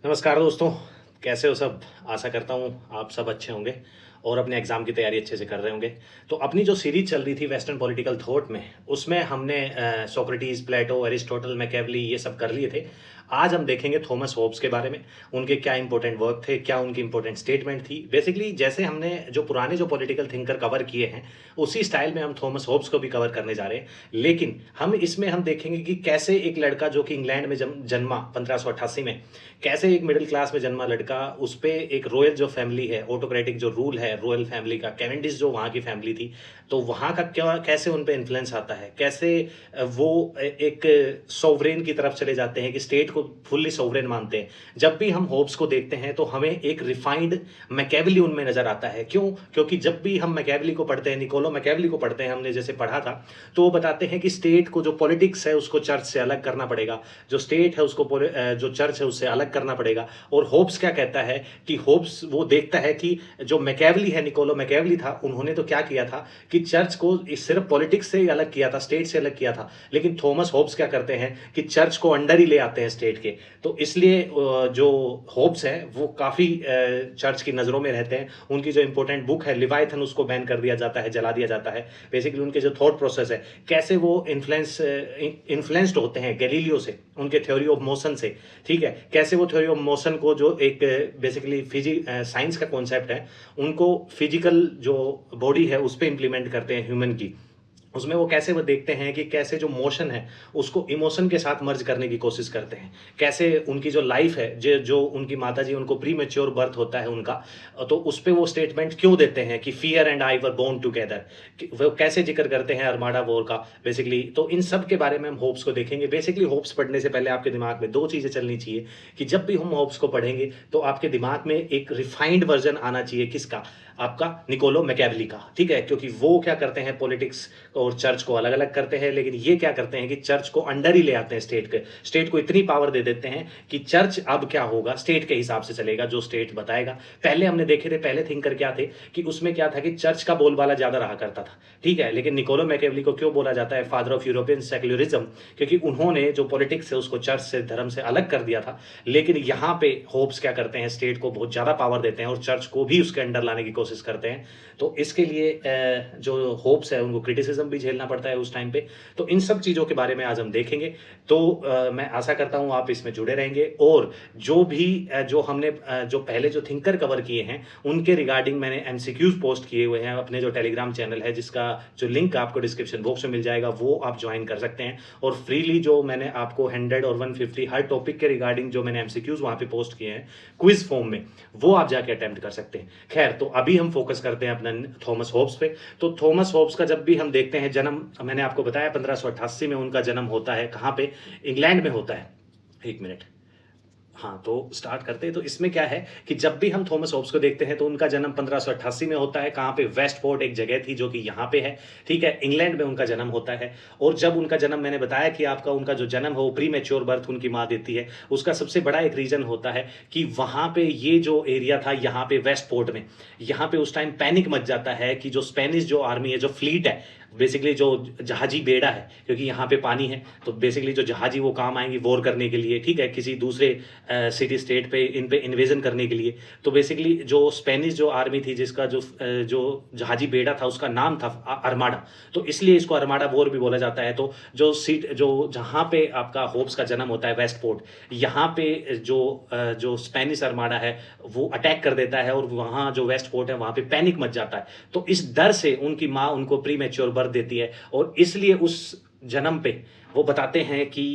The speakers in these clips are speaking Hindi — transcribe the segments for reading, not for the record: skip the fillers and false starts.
नमस्कार दोस्तों, कैसे हो सब? आशा करता हूँ आप सब अच्छे होंगे और अपने एग्ज़ाम की तैयारी अच्छे से कर रहे होंगे। तो अपनी जो सीरीज़ चल रही थी वेस्टर्न पॉलिटिकल थॉट में, उसमें हमने सोक्रेटिस, प्लेटो, एरिस्टोटल, मैकियावेली ये सब कर लिए थे। आज हम देखेंगे थॉमस होब्स के बारे में, उनके क्या इंपॉर्टेंट वर्क थे, क्या उनकी इंपॉर्टेंट स्टेटमेंट थी। बेसिकली जैसे हमने जो पुराने जो पॉलिटिकल थिंकर कवर किए हैं, उसी स्टाइल में हम थॉमस होब्स को भी कवर करने जा रहे हैं। लेकिन हम देखेंगे कि कैसे एक लड़का जो कि इंग्लैंड में जन्मा 1588 में, कैसे एक मिडिल क्लास में जन्मा लड़का, उस पे एक रॉयल जो फैमिली है, ऑटोक्रेटिक जो रूल है रॉयल फैमिली का, कैवेंडिश जो वहाँ की फैमिली थी, तो वहाँ का क्या कैसे उन पे इन्फ्लुएंस आता है, कैसे वो एक सोवरेन की तरफ चले जाते हैं कि स्टेट को फुल्ली सोवरेन मानते हैं। जब भी हम होब्स को देखते हैं तो हमें एक रिफाइंड मैकियावेली उनमें नजर आता है। क्यों? क्योंकि जब भी हम मैकियावेली को पढ़ते हैं, निकोलो मैकियावेली को पढ़ते हैं, हमने जैसे पढ़ा था, तो वो बताते हैं कि स्टेट को, जो पॉलिटिक्स है उसको चर्च से अलग करना पड़ेगा, जो स्टेट है उसको जो चर्च है उससे अलग करना पड़ेगा। और होब्स क्या कहता है कि होब्स वो देखता है कि जो मैकियावेली है, निकोलो मैकियावेली था, उन्होंने तो क्या किया था कि चर्च को सिर्फ पॉलिटिक्स से ही अलग किया था, स्टेट से अलग किया था। लेकिन थॉमस होब्स क्या करते हैं कि चर्च को अंडर ही ले आते हैं स्टेट के। तो इसलिए जो होब्स है वो काफ़ी चर्च की नज़रों में रहते हैं। उनकी जो इंपॉर्टेंट बुक है लिवाइथन, उसको बैन कर दिया जाता है, जला दिया जाता है। बेसिकली उनके जो थॉट प्रोसेस है, कैसे वो इन्फ्लुएंस्ड होते हैं गैलीलियो से, उनके थ्योरी ऑफ मोशन से। ठीक है, कैसे वो थ्योरी ऑफ मोशन को, जो एक बेसिकली साइंस का कॉन्सेप्ट है, उनको फिजिकल जो बॉडी है उस पर इंप्लीमेंट करते हैं ह्यूमन की। उसमें वो कैसे वो देखते हैं कि कैसे जो मोशन है उसको इमोशन के साथ मर्ज करने की कोशिश करते हैं। कैसे उनकी जो लाइफ है, जो जो उनकी माता जी, उनको प्री मेच्योर बर्थ होता है उनका, तो उस पे वो स्टेटमेंट क्यों देते हैं कि fear and I were born together. वो कैसे जिक्र करते हैं अरमाडा वॉर का बेसिकली। तो इन सब के बारे में हम होप्स को देखेंगे। बेसिकली होप्स पढ़ने से पहले आपके दिमाग में दो चीज़ें चलनी चाहिए कि जब भी हम होप्स को पढ़ेंगे तो आपके दिमाग में एक रिफाइंड वर्जन आना चाहिए। किसका? आपका निकोलो मैकियावेली का। ठीक है, क्योंकि वो क्या करते हैं, पॉलिटिक्स और चर्च को अलग अलग करते हैं। लेकिन ये क्या करते हैं कि चर्च को अंडर ही ले आते हैं स्टेट के। स्टेट को इतनी पावर दे देते हैं कि चर्च अब क्या होगा, स्टेट के हिसाब से चलेगा, जो स्टेट बताएगा। पहले हमने देखे थे, पहले थिंकर क्या थे कि उसमें क्या था कि चर्च का बोलबाला ज्यादा रहा करता था। ठीक है, लेकिन निकोलो मैकियावेली को क्यों बोला जाता है फादर ऑफ यूरोपियन सेक्युलरिज्म? क्योंकि उन्होंने जो पॉलिटिक्स है उसको चर्च से, धर्म से अलग कर दिया था। लेकिन यहाँ पे होप्स क्या करते हैं, स्टेट को बहुत ज्यादा पावर देते हैं और चर्च को भी उसके अंडर लाने की कोशिश करते हैं। तो इसके लिए जो होप्स है उनको क्रिटिसिज्म भी झेलना पड़ता है उस टाइम पे। तो इन सब चीज़ों के बारे में आज हम देखेंगे। तो मैं आशा करता हूँ आप इसमें जुड़े रहेंगे। और जो भी जो हमने जो पहले जो थिंकर कवर किए हैं उनके रिगार्डिंग मैंने एमसीक्यूज पोस्ट किए हुए हैं अपने जो टेलीग्राम चैनल है, जिसका जो लिंक आपको डिस्क्रिप्शन बॉक्स में मिल जाएगा, वो आप ज्वाइन कर सकते हैं। और फ्रीली जो मैंने आपको 100 और 150 हर टॉपिक के रिगार्डिंग जो मैंने एमसीक्यूज वहाँ पे पोस्ट किए हैं क्विज फॉर्म में, वो आप जाके अटेम्प्ट कर सकते हैं। खैर, तो अभी हम फोकस करते हैं अपना थॉमस होब्स पे। तो थॉमस होब्स का जब भी हम देखते हैं जन्म, मैंने आपको बताया 1588 में उनका जन्म होता है। कहाँ पे? इंग्लैंड में होता है। एक मिनट, हाँ, तो स्टार्ट करते हैं। तो इसमें क्या है कि जब भी हम थॉमस होब्स को देखते हैं तो उनका जन्म 1588 में होता है। कहाँ पे? वेस्टपोर्ट एक जगह थी जो कि यहाँ पे है। ठीक है, इंग्लैंड में उनका जन्म होता है। और जब उनका जन्म, मैंने बताया कि आपका उनका जो जन्म है वो प्री मैच्योर बर्थ उनकी माँ देती है। उसका सबसे बड़ा एक रीज़न होता है कि वहाँ पे ये जो एरिया था, यहाँ पे वेस्टपोर्ट में, यहाँ पे उस टाइम पैनिक मच जाता है कि जो स्पेनिश जो आर्मी है, जो फ्लीट है, बेसिकली जो जहाजी बेड़ा है, क्योंकि यहाँ पे पानी है, तो बेसिकली जो जहाजी वो काम आएंगी वॉर करने के लिए। ठीक है, किसी दूसरे सिटी स्टेट पे इन पे इन्वेजन करने के लिए। तो बेसिकली जो स्पेनिश जो आर्मी थी, जिसका जो जहाजी बेड़ा था उसका नाम था अरमाडा, तो इसलिए इसको अरमाडा वॉर भी बोला जाता है। तो जो जहाँ पे आपका होप्स का जन्म होता है, वेस्टपोर्ट, यहाँ पे जो स्पेनिश अरमाडा है वो अटैक कर देता है और वहाँ जो वेस्टपोर्ट है वहाँ पे पैनिक मच जाता है। तो इस डर से उनकी माँ उनको प्री मैच्योर बर्थ देती है और इसलिए उस जन्म पे वो बताते हैं कि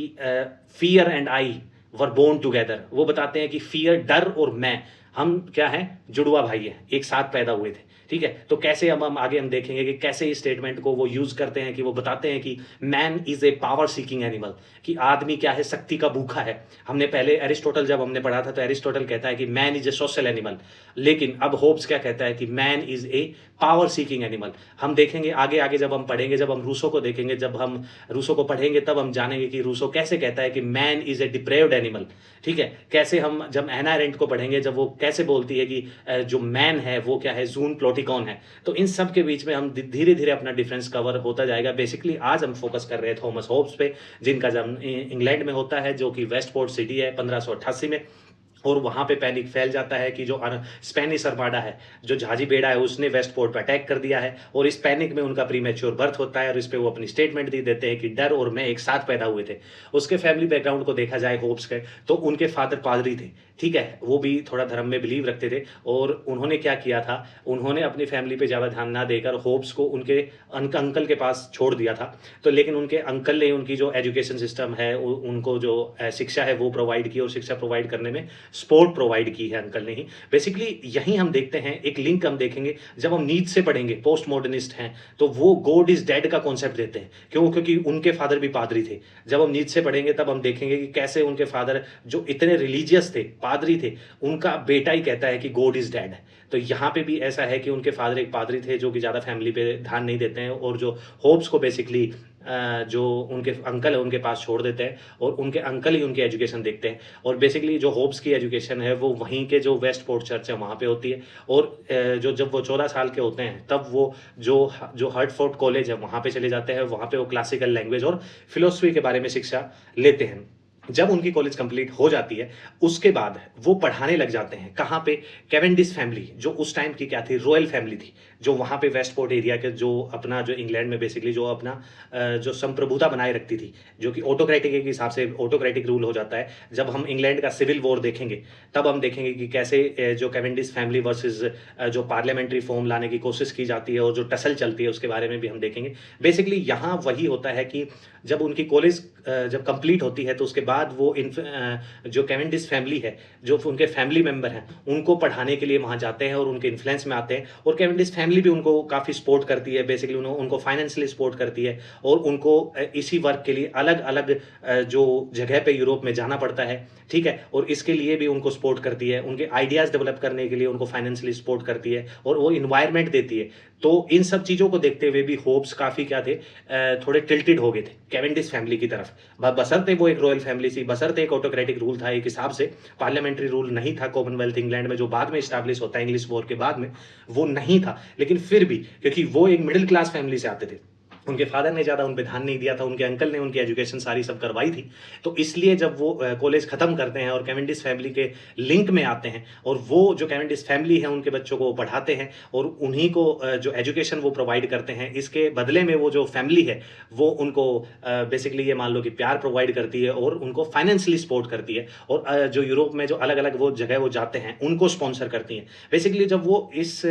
fear and I were born together. वो बताते हैं कि फियर, डर, और मैं, हम क्या हैं, जुड़वा भाई हैं, एक साथ पैदा हुए थे। ठीक है, तो कैसे हम आगे हम देखेंगे कि कैसे इस स्टेटमेंट को वो यूज करते हैं कि वो बताते हैं कि man is a power seeking animal, कि आदमी क्या है, शक्ति का भूखा है। हमने पहले एरिस्टोटल जब हमने पढ़ा था तो एरिस्टोटल कहता है कि man is a social animal. लेकिन अब होब्स क्या कहता है कि man is a power seeking animal. हम देखेंगे आगे आगे जब हम पढ़ेंगे, जब हम रूसो को देखेंगे, जब हम रूसो को पढ़ेंगे तब हम जानेंगे कि रूसो कैसे कहता है कि man is a deprived animal. ठीक है, कैसे हम जब एना एरेंट को पढ़ेंगे, जब वो कैसे बोलती है कि जो मैन है वो क्या है, जून प्लोटिकॉन है। तो इन सब के बीच में हम धीरे धीरे अपना डिफरेंस कवर होता जाएगा। बेसिकली आज हम फोकस कर रहे हैं थॉमस होब्स पे, जिनका जन्म इंग्लैंड में होता है, जो कि वेस्टपोर्ट सिटी है 1588 में। और वहाँ पे पैनिक फैल जाता है कि जो स्पेनिश आर्माडा है, जो जहाजी बेड़ा है, उसने वेस्ट पोर्ट पे अटैक कर दिया है और इस पैनिक में उनका प्रीमैच्योर बर्थ होता है और इस पे वो अपनी स्टेटमेंट दे देते हैं कि डर और मैं एक साथ पैदा हुए थे। उसके फैमिली बैकग्राउंड को देखा जाए होप्स के, तो उनके फादर पादरी थे, ठीक है? वो भी थोड़ा धर्म में बिलीव रखते थे और उन्होंने क्या किया था, उन्होंने अपनी फैमिली पे ज़्यादा ध्यान ना देकर होप्स को उनके अंकल के पास छोड़ दिया था। तो लेकिन उनके अंकल ने उनकी जो एजुकेशन सिस्टम है, उनको जो शिक्षा है वो प्रोवाइड की और शिक्षा प्रोवाइड करने में सपोर्ट प्रोवाइड की है अंकल ने ही। बेसिकली यहीं हम देखते हैं, एक लिंक हम देखेंगे जब हम नीच से पढ़ेंगे, पोस्ट मॉडर्निस्ट हैं, तो वो गॉड इज़ डेड का कॉन्सेप्ट देते हैं। क्यों? क्योंकि उनके फादर भी पादरी थे। जब हम नीच से पढ़ेंगे तब हम देखेंगे कि कैसे उनके फादर जो इतने रिलीजियस थे, पादरी थे, उनका बेटा ही कहता है कि गॉड इज़ डेड। तो यहाँ पे भी ऐसा है कि उनके फादर एक पादरी थे जो कि ज़्यादा फैमिली पे ध्यान नहीं देते हैं और जो होप्स को बेसिकली जो उनके अंकल है उनके पास छोड़ देते हैं और उनके अंकल ही उनकी एजुकेशन देखते हैं और बेसिकली जो होप्स की एजुकेशन है वो वहीं के जो वेस्ट पोर्ट चर्च है वहाँ पे होती है और जो जब वो 14 साल के होते हैं तब वो जो हर्टफोर्ड कॉलेज है वहाँ पे चले जाते हैं। वहाँ पे वो क्लासिकल लैंग्वेज और फिलोसफी के बारे में शिक्षा लेते हैं। जब उनकी कॉलेज कंप्लीट हो जाती है उसके बाद वो पढ़ाने लग जाते हैं कहाँ पे, कैवेंडिश फैमिली जो उस टाइम की क्या थी, रॉयल फैमिली थी, जो वहाँ पे वेस्ट पोर्ट एरिया के जो अपना जो इंग्लैंड में बेसिकली जो अपना जो संप्रभुता बनाए रखती थी, जो कि ऑटोक्रेटिक के हिसाब से ऑटोक्रेटिक रूल हो जाता है। जब हम इंग्लैंड का सिविल वॉर देखेंगे तब हम देखेंगे कि कैसे जो कैवेंडिश फैमिली वर्सेस जो पार्लियामेंट्री फॉर्म लाने की कोशिश की जाती है और जो टसल चलती है उसके बारे में भी हम देखेंगे। बेसिकली यहाँ वही होता है कि जब उनकी कॉलेज जब कंप्लीट होती है तो उसके बाद वो जो कैवेंडिश फैमिली है, जो उनके फैमिली मेंबर हैं, उनको पढ़ाने के लिए वहाँ जाते हैं और उनके इन्फ्लुएंस में आते हैं और कैवेंडिश फैमिली भी उनको काफ़ी सपोर्ट करती है। बेसिकली उनको फाइनेंशियली सपोर्ट करती है और उनको इसी वर्क के लिए अलग अलग जो जगह पे यूरोप में जाना पड़ता है, ठीक है, और इसके लिए भी उनको सपोर्ट करती है। उनके आइडियाज़ डेवलप करने के लिए उनको फाइनेंशियली सपोर्ट करती है और वो इन्वायरमेंट देती है। तो इन सब चीज़ों को देखते हुए भी होप्स काफ़ी क्या थे, थोड़े टिल्टेड हो गए थे कैवेंडिश फैमिली की तरफ। बशर्ते वो एक रॉयल फैमिली थी, बशर्ते एक ऑटोक्रेटिक रूल था, एक हिसाब से पार्लियामेंट्री रूल नहीं था कॉमनवेल्थ इंग्लैंड में जो बाद में इस्टेब्लिश होता है इंग्लिश वॉर के बाद में, वो नहीं था। लेकिन फिर भी क्योंकि वो एक मिडिल क्लास फैमिली से आते थे, उनके फादर ने ज़्यादा उन पे ध्यान नहीं दिया था, उनके अंकल ने उनकी एजुकेशन सारी सब करवाई थी। तो इसलिए जब वो कॉलेज ख़त्म करते हैं और कैवेंडिश फैमिली के लिंक में आते हैं और वो जो कैवेंडिश फैमिली है उनके बच्चों को वो पढ़ाते हैं और उन्हीं को जो एजुकेशन वो प्रोवाइड करते हैं, इसके बदले में वो जो फैमिली है वो उनको बेसिकली ये मान लो कि प्यार प्रोवाइड करती है और उनको फाइनेंशियली सपोर्ट करती है और जो यूरोप में जो अलग अलग वो जगह वो जाते हैं उनको स्पॉन्सर करती हैं। बेसिकली जब वो इस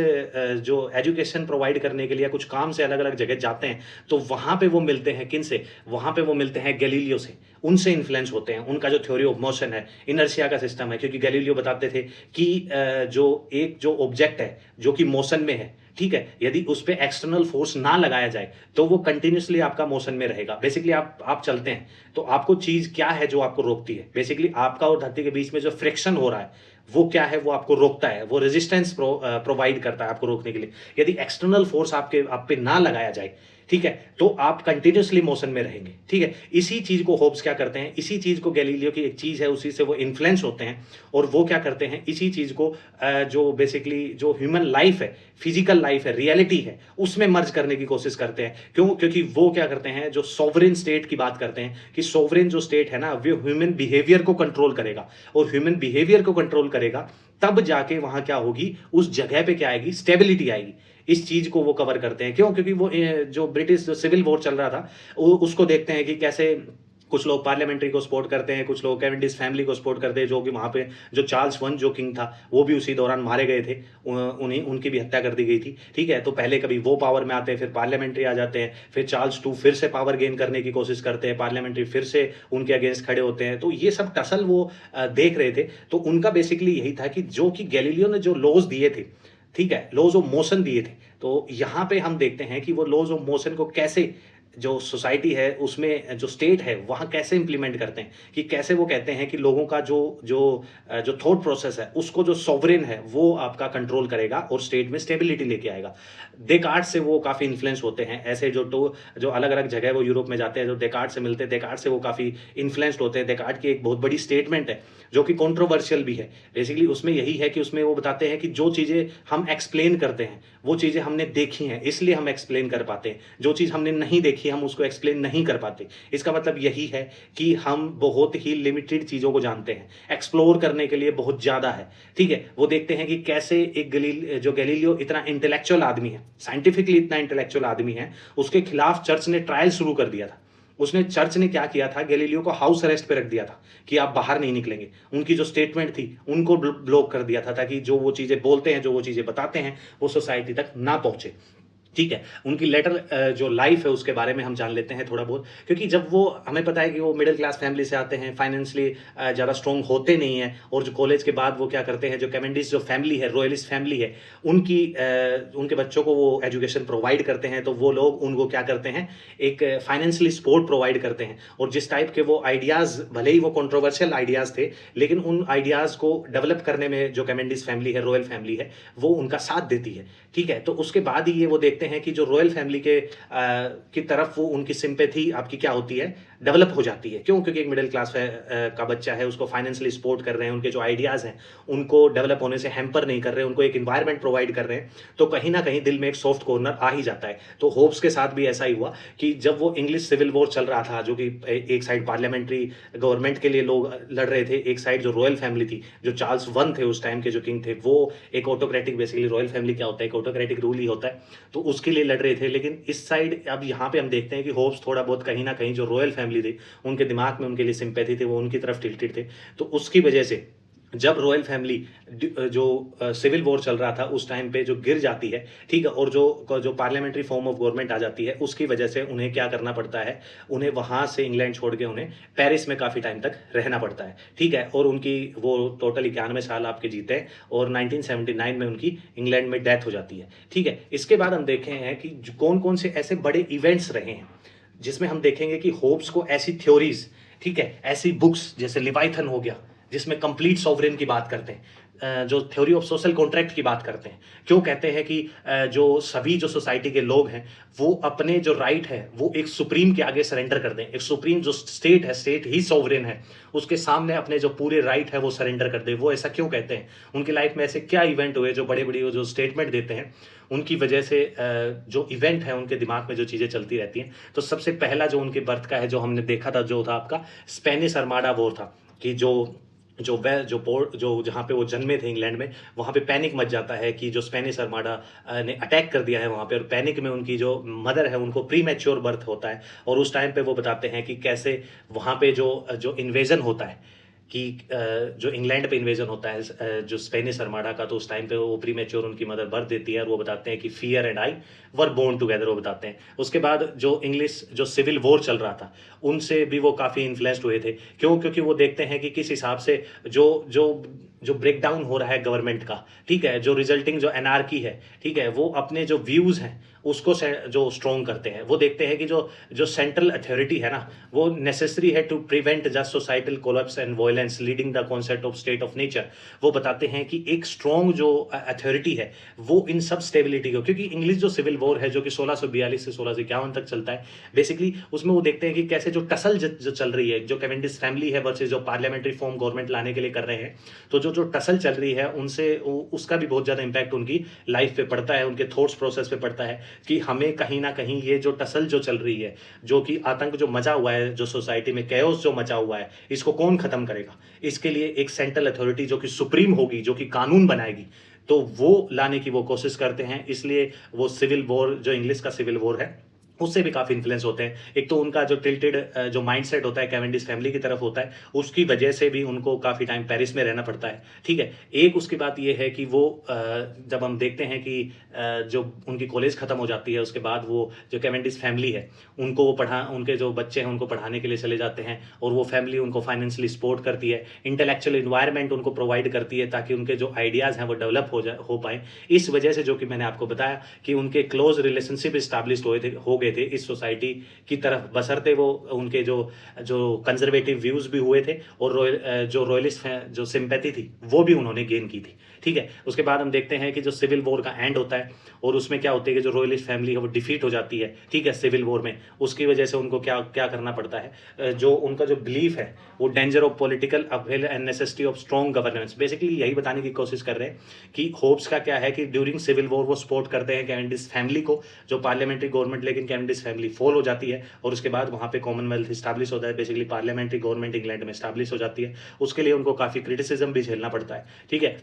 जो एजुकेशन प्रोवाइड करने के लिए कुछ काम से अलग अलग जगह जाते हैं तो वहाँ पे वो मिलते हैं किनसे, वहाँ पे वो मिलते हैं गैलीलियो से, उनसे इन्फ्लुएंस होते हैं। उनका जो थ्योरी ऑफ मोशन है, इनर्शिया का सिस्टम है, क्योंकि गैलीलियो बताते थे कि जो ऑब्जेक्ट है जो कि मोशन में है, ठीक है, यदि उस पर एक्सटर्नल फोर्स ना लगाया जाए तो वो कंटिन्यूसली आपका मोशन में रहेगा। बेसिकली आप चलते हैं तो आपको चीज़ क्या है जो आपको रोकती है, बेसिकली आपका और धरती के बीच में जो फ्रिक्शन हो रहा है वो क्या है, वो आपको रोकता है, वो रेजिस्टेंस प्रोवाइड करता है आपको रोकने के लिए। यदि एक्सटर्नल फोर्स आप पे ना लगाया जाए, ठीक है, तो आप कंटिन्यूसली मोशन में रहेंगे, ठीक है। इसी चीज़ को होप्स क्या करते हैं, इसी चीज़ को गैलीलियो की एक चीज़ है उसी से वो इन्फ्लुएंस होते हैं और वो क्या करते हैं, इसी चीज़ को जो बेसिकली जो ह्यूमन लाइफ है, फिजिकल लाइफ है, रियलिटी है, उसमें मर्ज करने की कोशिश करते हैं। क्यों? क्योंकि वो क्या करते हैं, जो सॉवरेन स्टेट की बात करते हैं कि सॉवरेन जो स्टेट है ना वो ह्यूमन बिहेवियर को कंट्रोल करेगा और ह्यूमन बिहेवियर को कंट्रोल करेगा तब जाके वहाँ क्या होगी, उस जगह पे क्या आएगी, स्टेबिलिटी आएगी। इस चीज़ को वो कवर करते हैं। क्यों? क्योंकि वो जो ब्रिटिश जो सिविल वॉर चल रहा था उसको देखते हैं कि कैसे कुछ लोग पार्लियामेंट्री को सपोर्ट करते हैं, कुछ लोग कैवेंडिश फैमिली को सपोर्ट करते हैं, जो कि वहाँ पे जो चार्ल्स वन जो किंग था वो भी उसी दौरान मारे गए थे, उनकी भी हत्या कर दी गई थी, ठीक है। तो पहले कभी वो पावर में आते हैं, फिर पार्लियामेंट्री आ जाते हैं, फिर चार्ल्स टू फिर से पावर गेन करने की कोशिश करते हैं, पार्लियामेंट्री फिर से उनके अगेंस्ट खड़े होते हैं। तो ये सब टसल वो देख रहे थे। तो उनका बेसिकली यही था कि जो कि गैलीलियो ने जो लॉज दिए थे, ठीक है, लॉज ऑफ मोशन दिए थे, तो यहाँ पे हम देखते हैं कि वो लॉज ऑफ मोशन को कैसे जो सोसाइटी है उसमें जो स्टेट है वहाँ कैसे इंप्लीमेंट करते हैं, कि कैसे वो कहते हैं कि लोगों का जो थॉट प्रोसेस है उसको जो सॉवरेन है वो आपका कंट्रोल करेगा और स्टेट में स्टेबिलिटी लेके आएगा। डेकार्ट से वो काफ़ी इन्फ्लुएंस होते हैं। ऐसे जो अलग अलग जगह वो यूरोप में जाते हैं, जो डेकार्ट से मिलते हैं, डेकार्ट से वो काफ़ी इन्फ्लुएंस्ड होते हैं। डेकार्ट की एक बहुत बड़ी स्टेटमेंट है जो कि कंट्रोवर्शियल भी है। बेसिकली उसमें यही है कि उसमें वो बताते हैं कि जो चीज़ें हम एक्सप्लेन करते हैं वो चीज़ें हमने देखी हैं इसलिए हम एक्सप्लेन कर पाते हैं, जो चीज़ हमने नहीं देखी कि हम उसको एक्सप्लेन नहीं कर पाते। इसका मतलब यही है कि हम बहुत ही लिमिटेड चीज़ों को जानते हैं, एक्सप्लोर करने के लिए बहुत ज़्यादा है, ठीक है? वो देखते हैं कि कैसे एक जो गैलीलियो इतना इंटेलेक्चुअल आदमी है, साइंटिफिकली इतना इंटेलेक्चुअल आदमी है, उसके खिलाफ चर्च ने ट्रायल शुरू कर दिया था। उसने चर्च ने क्या किया था, गैलीलियो को हाउस अरेस्ट पे रख दिया था कि आप बाहर नहीं निकलेंगे। उनकी जो स्टेटमेंट थी उनको ब्लॉक कर दिया था, ताकि जो वो चीज़ें बोलते हैं, जो वो चीज़ें बताते हैं, वो सोसाइटी तक ना पहुँचे। ठीक है, उनकी लेटर जो लाइफ है उसके बारे में हम जान लेते हैं थोड़ा बहुत, क्योंकि जब वो, हमें पता है कि वो मिडिल क्लास फैमिली से आते हैं, फाइनेंशियली ज़्यादा स्ट्रॉन्ग होते नहीं हैं, और जो कॉलेज के बाद वो क्या करते हैं, जो कैवेंडिश जो फैमिली है, रॉयलिस्ट फैमिली है, उनके बच्चों को वो एजुकेशन प्रोवाइड करते हैं, तो वो लोग उनको क्या करते हैं, एक फाइनेंशियली सपोर्ट प्रोवाइड करते हैं। और जिस टाइप के वो आइडियाज़, भले ही वो कंट्रोवर्शियल आइडियाज़ थे, लेकिन उन आइडियाज़ को डेवलप करने में जो कैवेंडिश फैमिली है, रॉयल फैमिली है, वो उनका साथ देती है। ठीक है, तो उसके बाद ही ये वो देखते हैं कि जो रॉयल फैमिली की तरफ वो उनकी सिंपैथी आपकी क्या होती है, डेवलप हो जाती है। क्यों? क्योंकि एक मिडिल क्लास का बच्चा है, उसको फाइनेंशियली सपोर्ट कर रहे हैं, उनके जो आइडियाज़ हैं उनको डेवलप होने से हैम्पर नहीं कर रहे हैं, उनको एक इन्वायरमेंट प्रोवाइड कर रहे हैं, तो कहीं ना कहीं दिल में एक सॉफ्ट कॉर्नर आ ही जाता है। तो होप्स के साथ भी ऐसा ही हुआ कि जब वो इंग्लिश सिविल वॉर चल रहा था, जो कि एक साइड पार्लियामेंट्री गवर्नमेंट के लिए लोग लड़ रहे थे, एक साइड जो रॉयल फैमिली थी, जो चार्ल्स वन थे उस टाइम के जो किंग थे, वो एक ऑटोक्रेटिक, बेसिकली रॉयल फैमिली क्या होता है, एक ऑटोक्रेटिक रूल ही होता है, तो उसके लिए लड़ रहे थे। लेकिन इस साइड अब यहाँ पे हम देखते हैं कि होप्स थोड़ा बहुत कहीं ना कहीं जो रॉयल फैमिली थी, उनके दिमाग में उनके लिए सिंपैथी थी, वो उनकी तरफ टिल्टेड थे। तो उसकी वजह से जब रॉयल फैमिली जो सिविल वॉर चल रहा था उस टाइम पे जो गिर जाती है, ठीक है, और जो पार्लियामेंट्री फॉर्म ऑफ गवर्नमेंट आ जाती है, उसकी वजह से उन्हें क्या करना पड़ता है, उन्हें वहाँ से इंग्लैंड छोड़ के उन्हें पेरिस में काफ़ी टाइम तक रहना पड़ता है। ठीक है, और उनकी वो टोटल 91 साल आपके जीते हैं, और 1979 में उनकी इंग्लैंड में डेथ हो जाती है। ठीक है, इसके बाद हम देखे हैं कि कौन कौन से ऐसे बड़े इवेंट्स रहे हैं जिसमें हम देखेंगे कि होप्स को ऐसी थ्योरीज, ठीक है, ऐसी बुक्स जैसे लिवाइथन हो गया, जिसमें कंप्लीट सॉवरेन की बात करते हैं, जो थ्योरी ऑफ सोशल कॉन्ट्रैक्ट की बात करते हैं। क्यों कहते हैं कि जो सभी जो सोसाइटी के लोग हैं, वो अपने जो राइट है वो एक सुप्रीम के आगे सरेंडर कर दें। एक सुप्रीम जो स्टेट है, स्टेट ही सॉवरेन है, उसके सामने अपने जो पूरे राइट है वो सरेंडर कर दे। वो ऐसा क्यों कहते हैं? उनकी लाइफ में ऐसे क्या इवेंट हुए जो बड़े बड़ी जो स्टेटमेंट देते हैं, उनकी वजह से जो इवेंट है उनके दिमाग में जो चीज़ें चलती रहती हैं। तो सबसे पहला जो उनके बर्थ का है, जो हमने देखा था, जो था आपका स्पेनिश अर्माडा वॉर था, कि जो पोर्ट, जो जहाँ पे वो जन्मे थे इंग्लैंड में, वहाँ पे पैनिक मच जाता है कि जो स्पेनिश अर्माडा ने अटैक कर दिया है वहाँ पे, और पैनिक में उनकी जो मदर है उनको प्री मैच्योर बर्थ होता है। और उस टाइम पे वो बताते हैं कि कैसे वहाँ पे जो इन्वेजन होता है, कि जो इंग्लैंड पे इन्वेजन होता है जो स्पेनिश अर्माडा का, तो उस टाइम पे वो प्री मैच्योर उनकी मदर बर्थ देती है, और वो बताते हैं कि fear and I were born together, वो बताते हैं। उसके बाद जो इंग्लिश जो सिविल वॉर चल रहा था, उनसे भी वो काफ़ी इन्फ्लुएंस्ड हुए थे। क्यों? क्योंकि वो देखते हैं कि किस हिसाब से जो जो जो ब्रेक डाउन हो रहा है गवर्नमेंट का, ठीक है, जो रिजल्टिंग जो एनार्की है, ठीक है, वो अपने जो व्यूज़ हैं उसको जो स्ट्रॉन्ग करते हैं। वो देखते हैं कि जो जो सेंट्रल अथॉरिटी है ना, वो नेसेसरी है to prevent just societal collapse and violence leading the concept of state of nature. वो बताते हैं कि एक स्ट्रॉन्ग जो अथॉरिटी है वो इन सब स्टेबिलिटी को, क्योंकि इंग्लिश जो सिविल वॉर है जो कि 1642 से 1651 तक चलता है, बेसिकली उसमें वो देखते हैं कि कैसे जो टसल जो चल रही है, जो कैवेंडिश फैमिली है वर्सेस जो पार्लियामेंट्री फॉर्म गवर्नमेंट लाने के लिए कर रहे हैं, तो जो टसल चल रही है उनसे उसका भी बहुत ज़्यादा इम्पैक्ट उनकी लाइफ पे पड़ता है, उनके थॉट्स प्रोसेस पे पड़ता है, कि हमें कहीं ना कहीं ये जो टसल जो चल रही है, जो कि आतंक जो मचा हुआ है, जो सोसाइटी में कैओस जो मचा हुआ है, इसको कौन खत्म करेगा? इसके लिए एक सेंट्रल अथॉरिटी जो कि सुप्रीम होगी, जो कि कानून बनाएगी, तो वो लाने की वो कोशिश करते हैं। इसलिए वो सिविल वॉर, जो इंग्लिश का सिविल वॉर है, उससे भी काफ़ी इन्फ्लुएंस होते हैं। एक तो उनका जो टिल्टेड जो माइंडसेट होता है कैवेंडिश फैमिली की तरफ होता है, उसकी वजह से भी उनको काफ़ी टाइम पेरिस में रहना पड़ता है। ठीक है, एक उसकी बात ये है कि वो जब हम देखते हैं कि जो उनकी कॉलेज ख़त्म हो जाती है, उसके बाद वो जो कैवेंडिश फैमिली है उनको वो उनके जो बच्चे हैं उनको पढ़ाने के लिए चले जाते हैं, और वो फैमिली उनको फाइनेंशियली सपोर्ट करती है, इंटेलेक्चुअल इन्वायरमेंट उनको प्रोवाइड करती है, ताकि उनके जो आइडियाज़ हैं वो डेवलप हो पाए। इस वजह से, जो कि मैंने आपको बताया, कि उनके क्लोज रिलेशनशिप इस्टेब्लिश हो गए थे इस सोसाइटी की तरफ, बसरते वो उनके जो जो कंजर्वेटिव व्यूज़ भी हुए थे, और जो रॉयलिस्ट जो सिंपैथी थी वो भी उन्होंने गेन की थी। ठीक है, उसके बाद हम देखते हैं कि जो सिविल वॉर का एंड होता है, और उसमें क्या होता है कि जो रॉयलिस्ट फैमिली है वो डिफीट हो जाती है, ठीक है, सिविल वॉर में। उसकी वजह से उनको क्या क्या करना पड़ता है, जो उनका जो बिलीफ है वो danger of political uphill and necessity of strong governance, basically यही बताने की कोशिश कर रहे हैं कि होप्स का क्या है कि ड्यूरिंग सिविल वॉर वो सपोर्ट करते हैं कैवेंडिश फैमिली को, जो पार्लियामेंट्री गवर्नमेंट लेकिन कैवेंडिश फैमिली फॉल हो जाती है और उसके बाद वहाँ पे कॉमनवेल्थ इस्टेब्लिश होता है, बेसिकली पार्लियामेंट्री गवर्नमेंट इंग्लैंड में इस्टेब्लिश हो जाती है। उसके लिए उनको काफ़ी क्रिटिसिज्म भी झेलना पड़ता है, ठीक है।